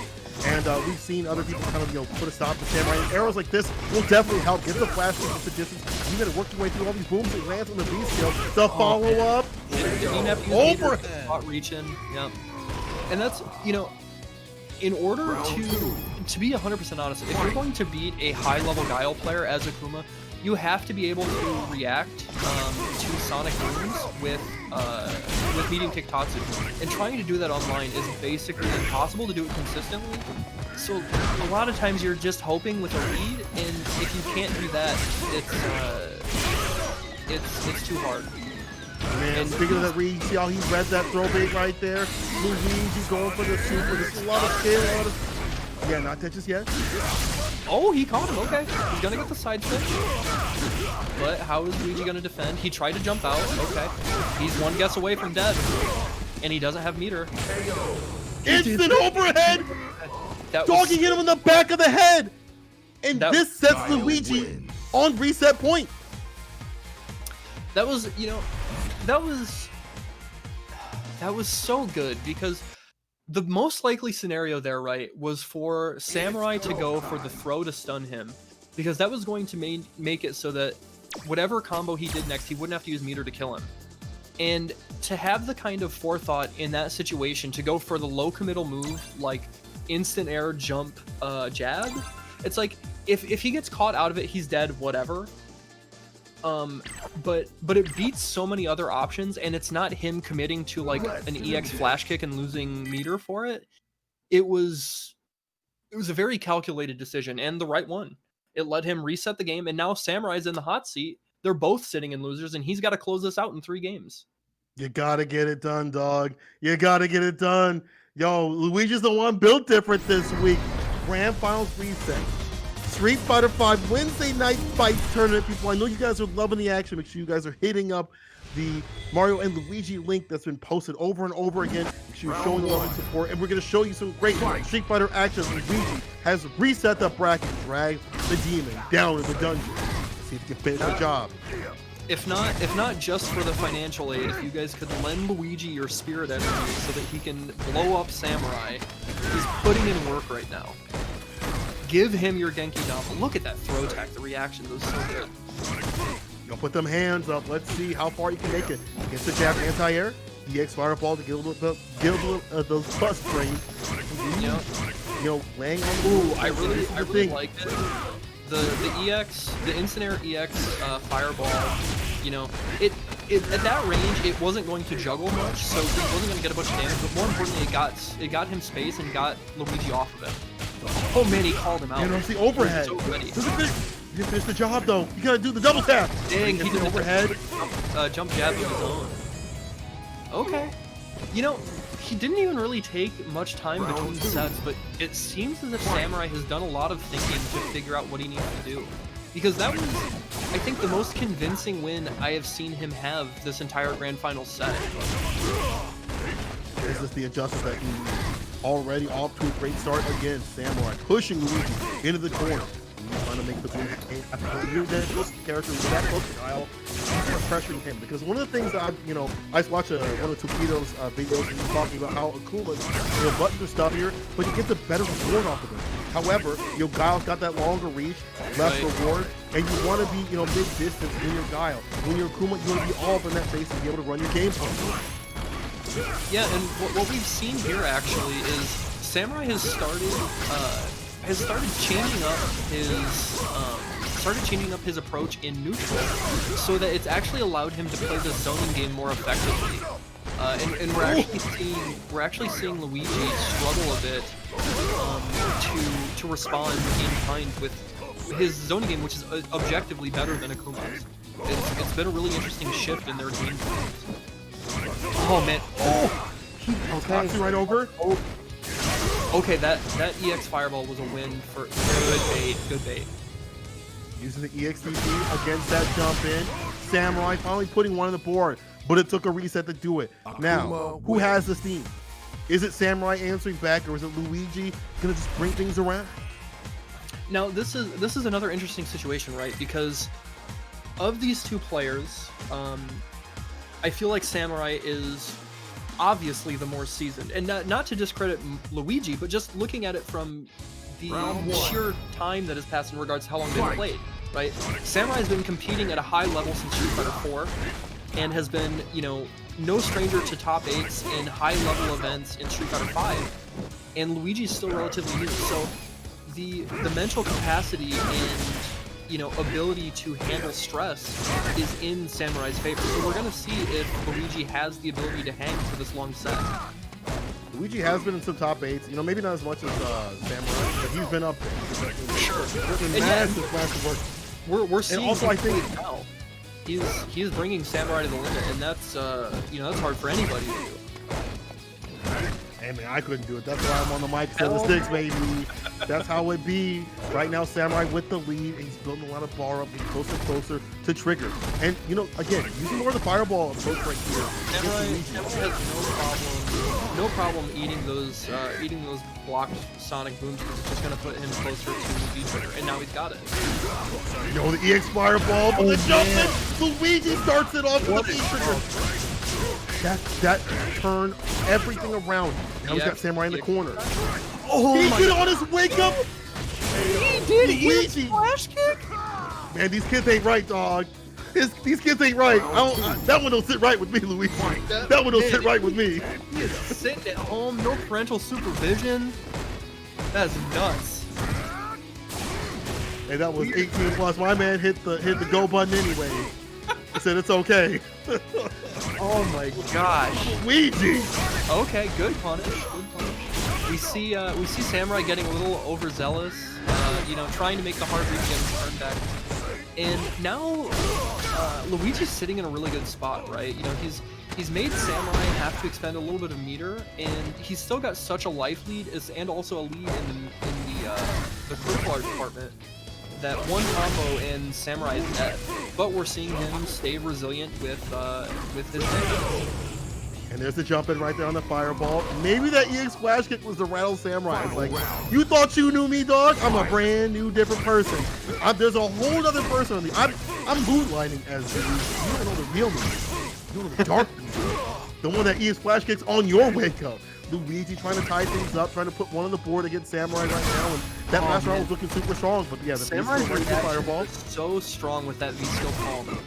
And we've seen other people kind of, you know, put a stop to Samurai. And arrows like this will definitely help. Get the flash, get the distance. You got to work your way through all these booms and lands on the V skill. The follow-up. Over. Not reaching. Yeah. And that's, you know, in order to be 100% honest, if you're going to beat a high-level Guile player as Akuma, you have to be able to react to Sonic Booms with medium kick Tatsu. And trying to do that online is basically impossible to do it consistently. So a lot of times you're just hoping with a read, and if you can't do that, it's too hard. Man, speaking of that read, see how he read that throw bait right there? Luigi's going for the super. There's a lot of skill, yeah, not that just yet. Oh, he caught him. Okay. He's going to get the side switch. But how is Luigi going to defend? He tried to jump out. Okay. He's one guess away from death. And he doesn't have meter. Instant overhead! Doggy hit him in the back of the head! And this sets Luigi on reset point. That was, you know, that was... That was so good because the most likely scenario there, right, was for Samurai to go for the throw to stun him, because that was going to make it so that whatever combo he did next, he wouldn't have to use meter to kill him. And to have the kind of forethought in that situation to go for the low committal move, like instant air jump jab, it's like if he gets caught out of it, he's dead, whatever. But it beats so many other options, and it's not him committing to like an EX flash kick and losing meter for it. It was a very calculated decision and the right one. It let him reset the game, and now Samurai's in the hot seat. They're both sitting in losers, and he's got to close this out in 3 games. You gotta get it done, dog. You gotta get it done. Yo, Luigi's the one built different this week. Grand Finals reset. Street Fighter V Wednesday Night Fights tournament, people. I know you guys are loving the action. Make sure you guys are hitting up the Mario and Luigi link that's been posted over and over again. Make sure you're showing the love and support. And we're going to show you some great Street Fighter action. Luigi has reset the bracket, dragged the demon down in the dungeon. See if you can finish the job. If not just for the financial aid, if you guys could lend Luigi your spirit energy so that he can blow up Samurai, he's putting in work right now. Give him your Genki Dama. Look at that throw attack, the reaction, that was so good. You'll put them hands up. Let's see how far you can make it. Against the jab anti-air, EX Fireball to get a little those bus brains. You know, laying on the Ooh, I really like it. The EX, the instant air EX Fireball, you know, it at that range it wasn't going to juggle much, so he wasn't going to get a bunch of damage. But more importantly, it got him space and got Luigi off of it. Oh man, he called him out. And the overhead. So ready. You didn't finish the job though. You gotta do the double tap. Dang, he did the overhead. Jump jab of his own. Okay. You know, he didn't even really take much time between sets, but it seems as if Samurai has done a lot of thinking to figure out what he needs to do. Because that was, I think, the most convincing win I have seen him have this entire Grand Final set. Is this the adjustment that he already off to a great start again? Samurai pushing Luigi into the corner. Trying to make the move. You're that close character with that close to Kyle. Start pressuring him, because one of the things that I watched one of Tokido's videos, and he's talking about how Akuma's buttons are stuffier, but he gets a better reward off of them. However, Guile's got that longer reach, less reward, and you want to be mid-distance when you're Guile. When you're Akuma, you want to be all up in that face and be able to run your game plan. Yeah, and what we've seen here actually is Samurai has started changing up his approach in neutral, so that it's actually allowed him to play the zoning game more effectively. And we're actually seeing Luigi struggle a bit to respond in kind with his zoning game, which is objectively better than Akuma's. It's been a really interesting shift in their game plans. Oh man! Oh, he knocks you right over. Oh. Okay, that EX Fireball was a win for good bait. Using the EXDP against that jump in. Samurai finally putting one on the board, but it took a reset to do it. Now, who has the steam? Is it Samurai answering back, or is it Luigi gonna just bring things around? Now, this is another interesting situation, right? Because of these two players, I feel like Samurai is obviously the more seasoned, and not to discredit Luigi, but just looking at it from the sheer time that has passed in regards to how long they've played, right? Samurai's been competing at a high level since Street Fighter 4, and has been, no stranger to top 8s in high level events in Street Fighter 5, and Luigi's still relatively new, so the mental capacity and ability to handle stress is in Samurai's favor. So we're gonna see if Luigi has the ability to hang for this long set. Luigi has been in some top 8s, maybe not as much as Samurai, but he's been up there. Sure. Massive work. We're seeing, and also I think now he's bringing Samurai to the limit, and that's that's hard for anybody to do. Hey man, I couldn't do it. That's why I'm on the mic 7-6, baby. That's how it be. Right now, Samurai with the lead, and he's building a lot of bar up, getting closer and closer to trigger. And again, using more of the fireball approach right here. Samurai has no problem eating those blocked sonic booms, because it's just gonna put him closer to the V trigger, and now he's got it. The EX fireball, but the jump in, Luigi starts it off with the V trigger. That turned everything around. Now he's got Samurai in the corner. Oh he my did God. on his wake up. He did Luigi. Flash kick. Man, these kids ain't right, dog. These kids ain't right. That one don't sit right with me, Luigi. That one don't sit right with me. He is sitting at home, no parental supervision. That's nuts. Hey, that was 18 plus. My man hit the go button anyway. He said it's okay. Oh my gosh. Luigi. Okay, good punish. Good punish. We see Samurai getting a little overzealous. You know, trying to make the hard reach against turn back. And now Luigi's sitting in a really good spot, right? You know, he's made Samurai have to expend a little bit of meter, and he's still got such a life lead and also a lead in the critical art department that one combo and Samurai is dead. But we're seeing him stay resilient with his damage. And there's the jump in right there on the fireball. Maybe that EX flash kick was the rattle Samurai. It's like, you thought you knew me, dog? I'm a brand new, different person. There's a whole other person on the. I'm moonlighting as the. You don't know the real me. You know the dark me. The one that EX flash kicks on your wake up. Luigi trying to tie things up, trying to put one on the board against Samurai right now, and that last round was looking super strong. But yeah, the Samurai's fireball so strong with that V-skill palm.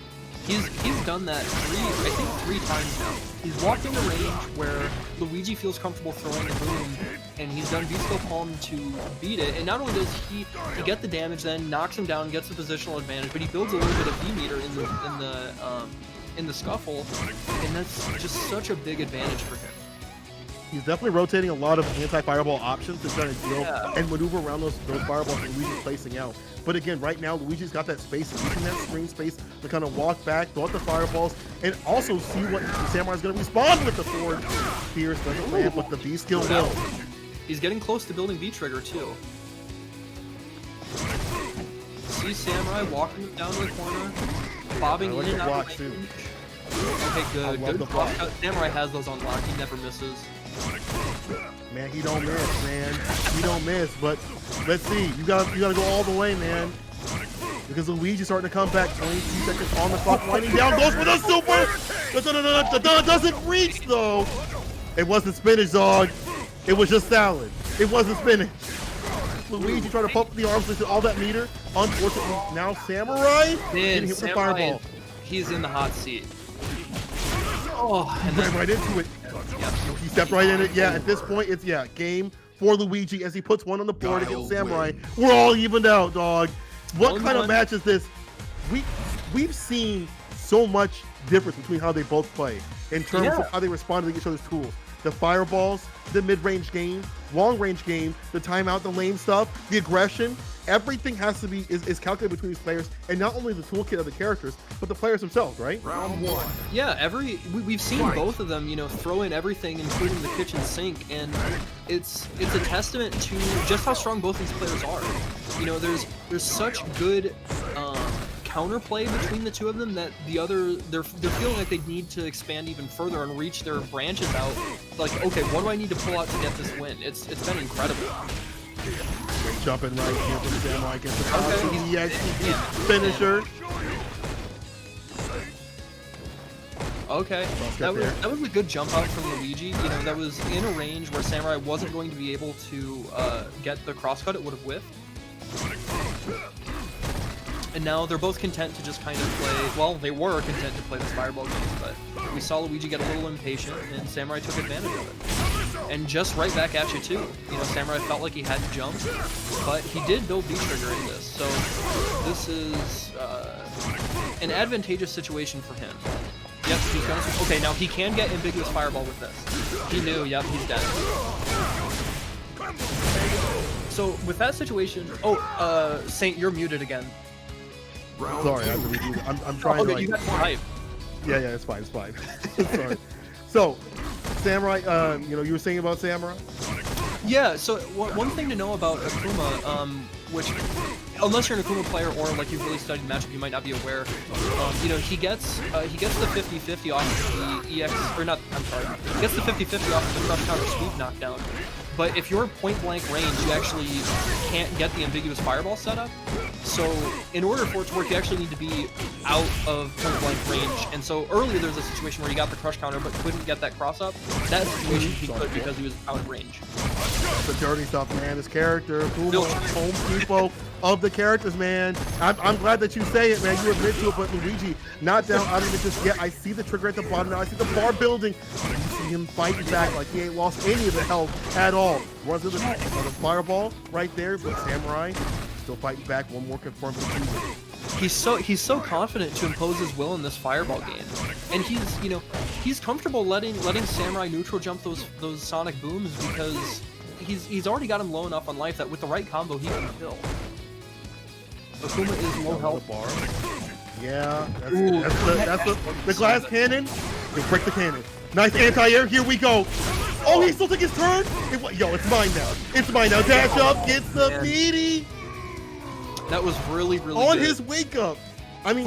He's done that three times now. He's walked into range where Luigi feels comfortable throwing the boom, and he's done V-skill palm to beat it. And not only does he get the damage, then knocks him down, gets the positional advantage, but he builds a little bit of V meter in the scuffle, and that's just such a big advantage for him. He's definitely rotating a lot of anti-fireball options to try to deal and maneuver around those fireballs that Luigi's placing out. But again, right now, Luigi's got that space, using that screen space to kind of walk back, throw out the fireballs, and also see what Samurai's going to respond with the forward. Pierce doesn't land, but the V-skill will. He's getting close to building V-trigger, too. See Samurai walking down the corner, bobbing in and out of range. Okay, good. Good cross cut. Samurai has those on lock. He never misses. Man, he don't miss, man. He don't miss. But let's see. You gotta go all the way, man. Because Luigi's starting to come back. 22 seconds on the clock. Winding down. Goes for the super. Doesn't reach though. It wasn't spinach, dog. It was just salad. It wasn't spinach. Luigi trying to pump the arms into all that meter. Unfortunately, now Samurai getting hit with the fireball. He's in the hot seat. Oh, and then right into it. Yep. He stepped right in it. Yeah, at this point, it's game for Luigi as he puts one on the board against Samurai. We're all evened out, dog. What kind of match is this? We've seen so much difference between how they both play in terms of how they respond to each other's tools. The fireballs, the mid-range game, long-range game, the timeout, the lame stuff, the aggression. Everything has to be is calculated between these players, and not only the toolkit of the characters, but the players themselves, right? Round one. Yeah, we've seen both of them, you know, throw in everything, including the kitchen sink, and it's a testament to just how strong both these players are. You know, there's such good counterplay between the two of them that they're feeling like they need to expand even further and reach their branches out. Like, okay, what do I need to pull out to get this win? It's been incredible. Great jumping right here from Samurai against the EX finisher. Okay, that was a good jump out from Luigi. You know, that was in a range where Samurai wasn't going to be able to get the crosscut. It would have whiffed. And now they're both content to just kind of play, well, they were content to play this fireball game, but we saw Luigi get a little impatient, and Samurai took advantage of it. And just right back at you, too. You know, Samurai felt like he had to jump, but he did build V-trigger in this, so this is an advantageous situation for him. Yep, he's gonna... Okay, now he can get ambiguous fireball with this. He knew, yep, he's dead. So, with that situation... Oh, Saint, you're muted again. Sorry, I'm trying to, like... You got hype. Yeah, it's fine, Sorry. So, Samurai, you know, you were saying about Samurai? Yeah, so one thing to know about Akuma, which, unless you're an Akuma player or like you've really studied matchup, you might not be aware. You know, he gets the 50-50 off the EX, or not, I'm sorry, he gets the 50-50 off the crush counter sweep knockdown. But if you're point blank range, you actually can't get the ambiguous fireball setup. So in order for it to work, you actually need to be out of point-blank range. And so earlier there was a situation where he got the crush counter but couldn't get that cross-up. That situation he could because he was out of range. The dirty stuff, man. This character, Home Depot of the characters, man. I'm glad that you say it, man. You admit to it, but Luigi, not down out of it just yet. I see the trigger at the bottom now. I see the bar building. You see him fighting back like he ain't lost any of the health at all. Runs into the fireball right there, but Samurai still fighting back. One more confirmed. He's so confident to impose his will in this fireball game, and he's comfortable letting Samurai neutral jump those sonic booms because he's already got him low enough on life that with the right combo he can kill. Akuma is low health. Bar. Yeah, that's the glass cannon. You'll break the cannon. Nice anti-air. Here we go. Oh, he still took his turn. Yo, it's mine now. It's mine now. Dash up, gets the meaty. That was really on good. His wake up. I mean,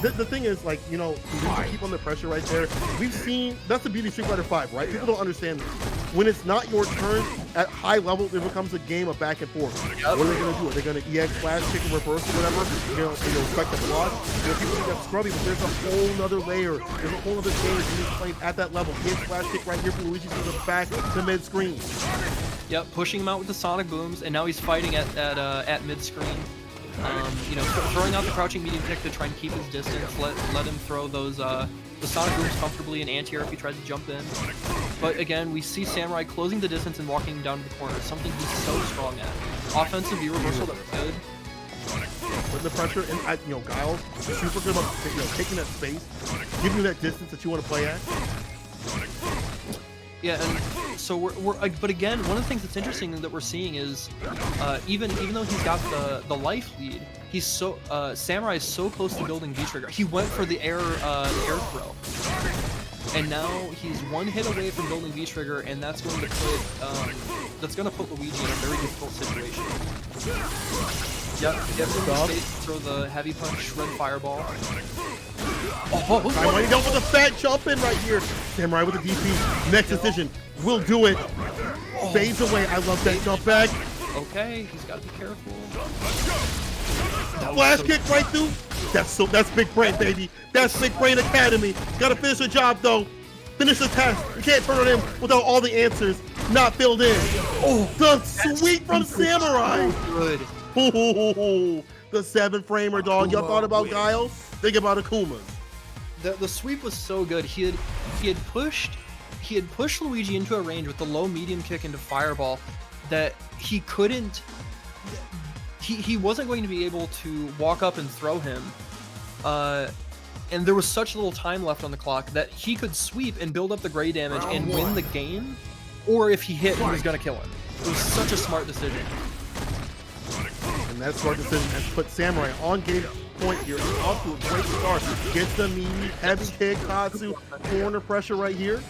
the thing is, like, you know, to keep on the pressure right there. We've seen, that's the beauty of Street Fighter 5, right? People don't understand this. When it's not your turn at high level, it becomes a game of back and forth. Yep. What are they going to do? Are they going to EX, flash, kick, and reverse, or whatever? You know, respect the block. You know, people think that's scrubby, but there's a whole nother layer. There's a whole other game that you played at that level. EX, flash, kick right here from Luigi to the back to mid screen. Yep, pushing him out with the sonic booms, and now he's fighting at mid screen. You know, throwing out the crouching medium kick to try and keep his distance, let him throw those the sonic booms comfortably in anti-air if he tries to jump in. But again, we see Samurai closing the distance and walking down to the corner, something he's so strong at. Offensive V reversal, that's good. Putting the pressure, and you know, Guile, super good about taking that space, giving you that distance that you want to play at. Yeah, and so but again, one of the things that's interesting that we're seeing is even though he's got the life lead, he's so Samurai is so close to building V-trigger. He went for the air throw, and now he's one hit away from building V-trigger, and that's going to put Luigi in a very difficult situation. Yep, throw the heavy punch, red fireball. Samurai going for the fat jump in right here. Samurai with the DP. Next decision. Will do it. Fades away. I love that jump back. Okay, he's got to be careful. Flash kick right through. That's Big Brain, baby. That's Big Brain Academy. Gotta finish the job though. Finish the test. You can't turn on him without all the answers not filled in. Oh, the sweep from Samurai. Good. Ooh, the 7-framer, dog. Y'all thought about Guile? Think about Akuma. The sweep was so good. He had pushed Luigi into a range with the low medium kick into fireball that he couldn't. He wasn't going to be able to walk up and throw him. And there was such little time left on the clock that he could sweep and build up the gray damage and win the game, or if he hit, he was going to kill him. It was such a smart decision. And that smart decision has put Samurai on game point here. Off to a great start. Gets the meaty, heavy kick, Katsu, corner pressure right here.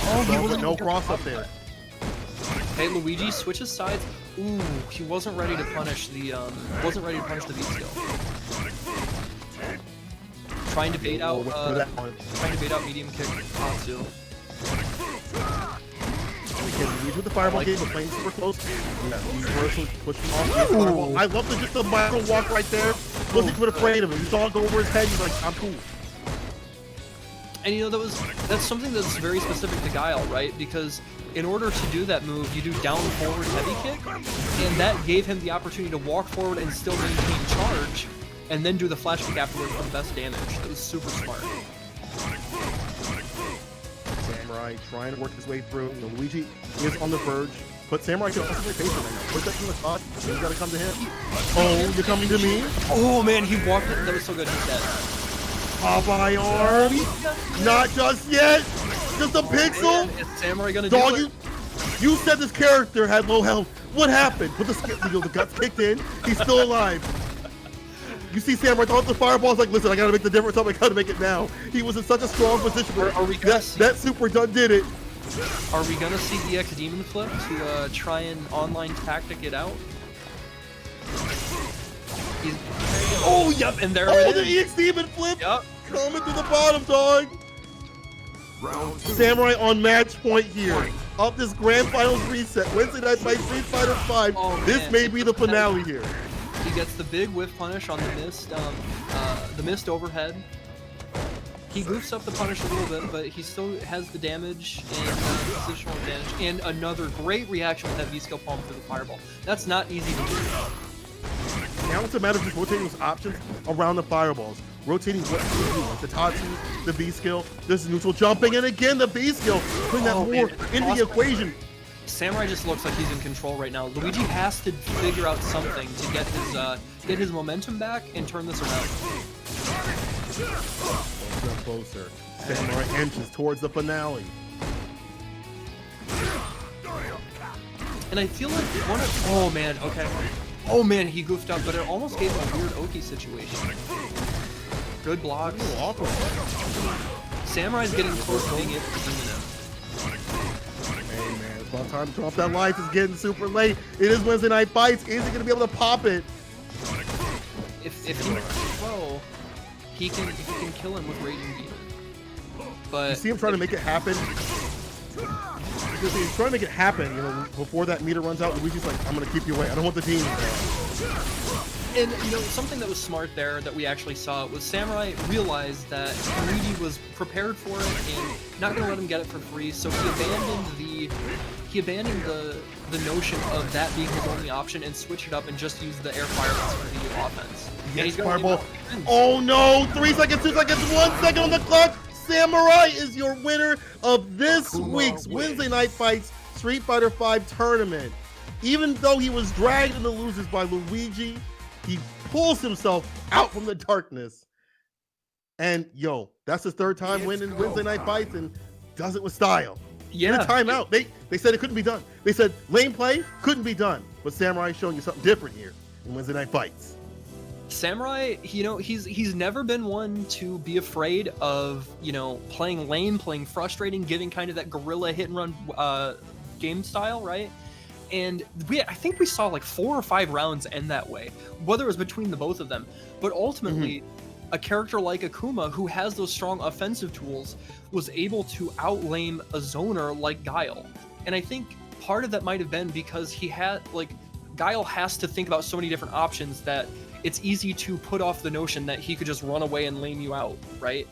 Oh, no cross up there. Hey, Luigi switches sides. Ooh, he wasn't ready to punish the V skill. Trying to bait out medium kick Katsu. Luigi with the fireball game, but playing super close. Yeah, reversal pushing off the fireball. I love just the micro walk right there. Wasn't even afraid of him. He saw it go over his head. He's like, I'm cool. And you know, that's something that's very specific to Guile, right? Because in order to do that move, you do down forward heavy kick, and that gave him the opportunity to walk forward and still maintain charge, and then do the flash kick afterwards for the best damage. That was super smart. Samurai trying to work his way through. You know, Luigi is on the verge, but Samurai can also play patient right now. Put that in the spot. You gotta come to him. Oh, you're coming to me? Oh man, he walked it. That was so good. He's dead. Popeye arm. Not just yet. Just a pixel. Is Samurai gonna Dog, do it? you said this character had low health. What happened? Put the guts kicked in. He's still alive. You see Samurai thought the fireball's like, listen, I gotta make the difference up. I gotta make it now. He was in such a strong position. That super done did it. Are we gonna see EX Demon Flip to try and online tactic it out? Oh, yep, and there it is. The EX Demon Flip. Yep. Coming to the bottom, dog. Samurai on match point here. Up this grand finals reset. Wednesday night fight Street Fighter 5. Oh, this may be the finale here. He gets the big whiff punish on the missed overhead. He goofs up the punish a little bit, but he still has the damage and positional advantage. And another great reaction with that V-skill palm through the fireball. That's not easy to do. Now it's a matter of just rotating those options around the fireballs. Rotating what you do, like the Tatsu, the V-skill, this neutral jumping, and again the V-skill, putting that more into the equation. Samurai just looks like he's in control right now. Luigi has to figure out something to get his momentum back and turn this around. Closer. Samurai inches towards the finale. And I feel like oh man, okay. Oh man, he goofed up, but it almost gave him a weird Oki situation. Good blocks. Awkward. Samurai's getting close to being able to demon him. Hey man, it's about time to drop that life. It's getting super late. It is Wednesday Night Fights. Is he gonna be able to pop it? If he makes slow, he can kill him with Raging Demon. But you see him trying to make it happen. Because he's trying to make it happen, you know, before that meter runs out. Luigi's like, I'm gonna keep you away. I don't want the demon. And you know, something that was smart there that we actually saw was Samurai realized that Luigi was prepared for it and not gonna let him get it for free, so he abandoned the notion of that being his only option and switched it up and just used the air fireballs for the offense. Yes, fireball. Oh no! 3 seconds, 2 seconds, 1 second on the clock. Samurai is your winner of this week's Wednesday Night Fights Street Fighter V tournament. Even though he was dragged into losers by Luigi, he pulls himself out from the darkness. And yo, that's his 3rd time winning Wednesday Night Fights and does it with style. Yeah. The timeout. They said it couldn't be done. They said lane play couldn't be done. But Samurai is showing you something different here in Wednesday Night Fights. Samurai, you know, he's never been one to be afraid of, you know, playing lame, playing frustrating, giving kind of that guerrilla hit and run game style, right? And I think we saw like 4 or 5 rounds end that way, whether it was between the both of them. But ultimately, a character like Akuma, who has those strong offensive tools, was able to outlame a zoner like Guile. And I think part of that might have been because he had, like, Guile has to think about so many different options that it's easy to put off the notion that he could just run away and lame you out, right?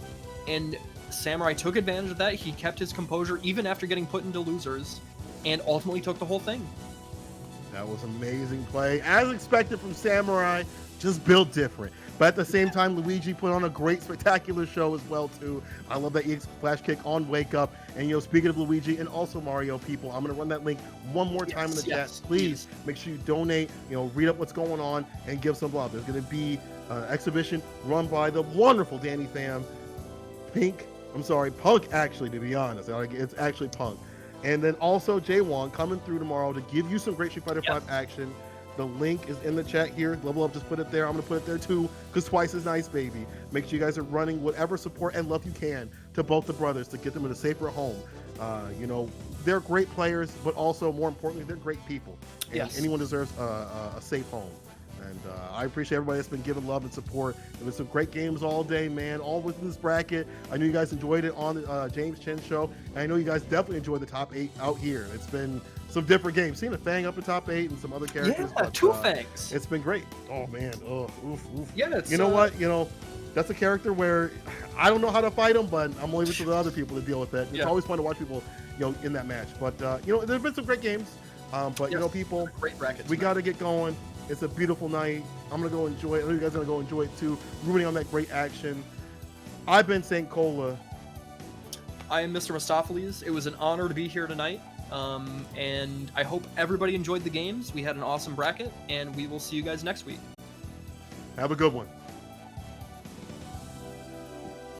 And Samurai took advantage of that. He kept his composure even after getting put into losers and ultimately took the whole thing. That was amazing play. As expected from Samurai, just built different. But at the same time, Luigi put on a great, spectacular show as well, too. I love that EX flash kick on Wake Up. And, you know, speaking of Luigi and also Mario, people, I'm going to run that link one more time in the chat. Please make sure you donate, you know, read up what's going on and give some love. There's going to be an exhibition run by the wonderful Danny Pham. Punk, actually, to be honest. It's actually Punk. And then also J1 coming through tomorrow to give you some great Street Fighter V action. The link is in the chat here. Level Up just put it there. I'm going to put it there too, because twice is nice, baby. Make sure you guys are running whatever support and love you can to both the brothers to get them in a safer home. You know, they're great players, but also, more importantly, they're great people. And anyone deserves a safe home. And I appreciate everybody that's been giving love and support. There was some great games all day, man, all within this bracket. I know you guys enjoyed it on the James Chen show. And I know you guys definitely enjoyed the top 8 out here. It's been some different games. Seeing a Fang up in top 8 and some other characters. Yeah, but, 2 Fangs. It's been great. Oh, man. Oh, oof. Yeah, it's, you know what? You know, that's a character where I don't know how to fight him, but I'm leaving it to the other people to deal with it. It's always fun to watch people, you know, in that match. But, you know, there's been some great games. But, you know, people, great brackets, we got to get going. It's a beautiful night. I'm going to go enjoy it. I know you guys are going to go enjoy it too. Rooting on that great action. I've been St. Cola. I am Mr. Mistopheles. It was an honor to be here tonight. And I hope everybody enjoyed the games. We had an awesome bracket, and we will see you guys next week. Have a good one.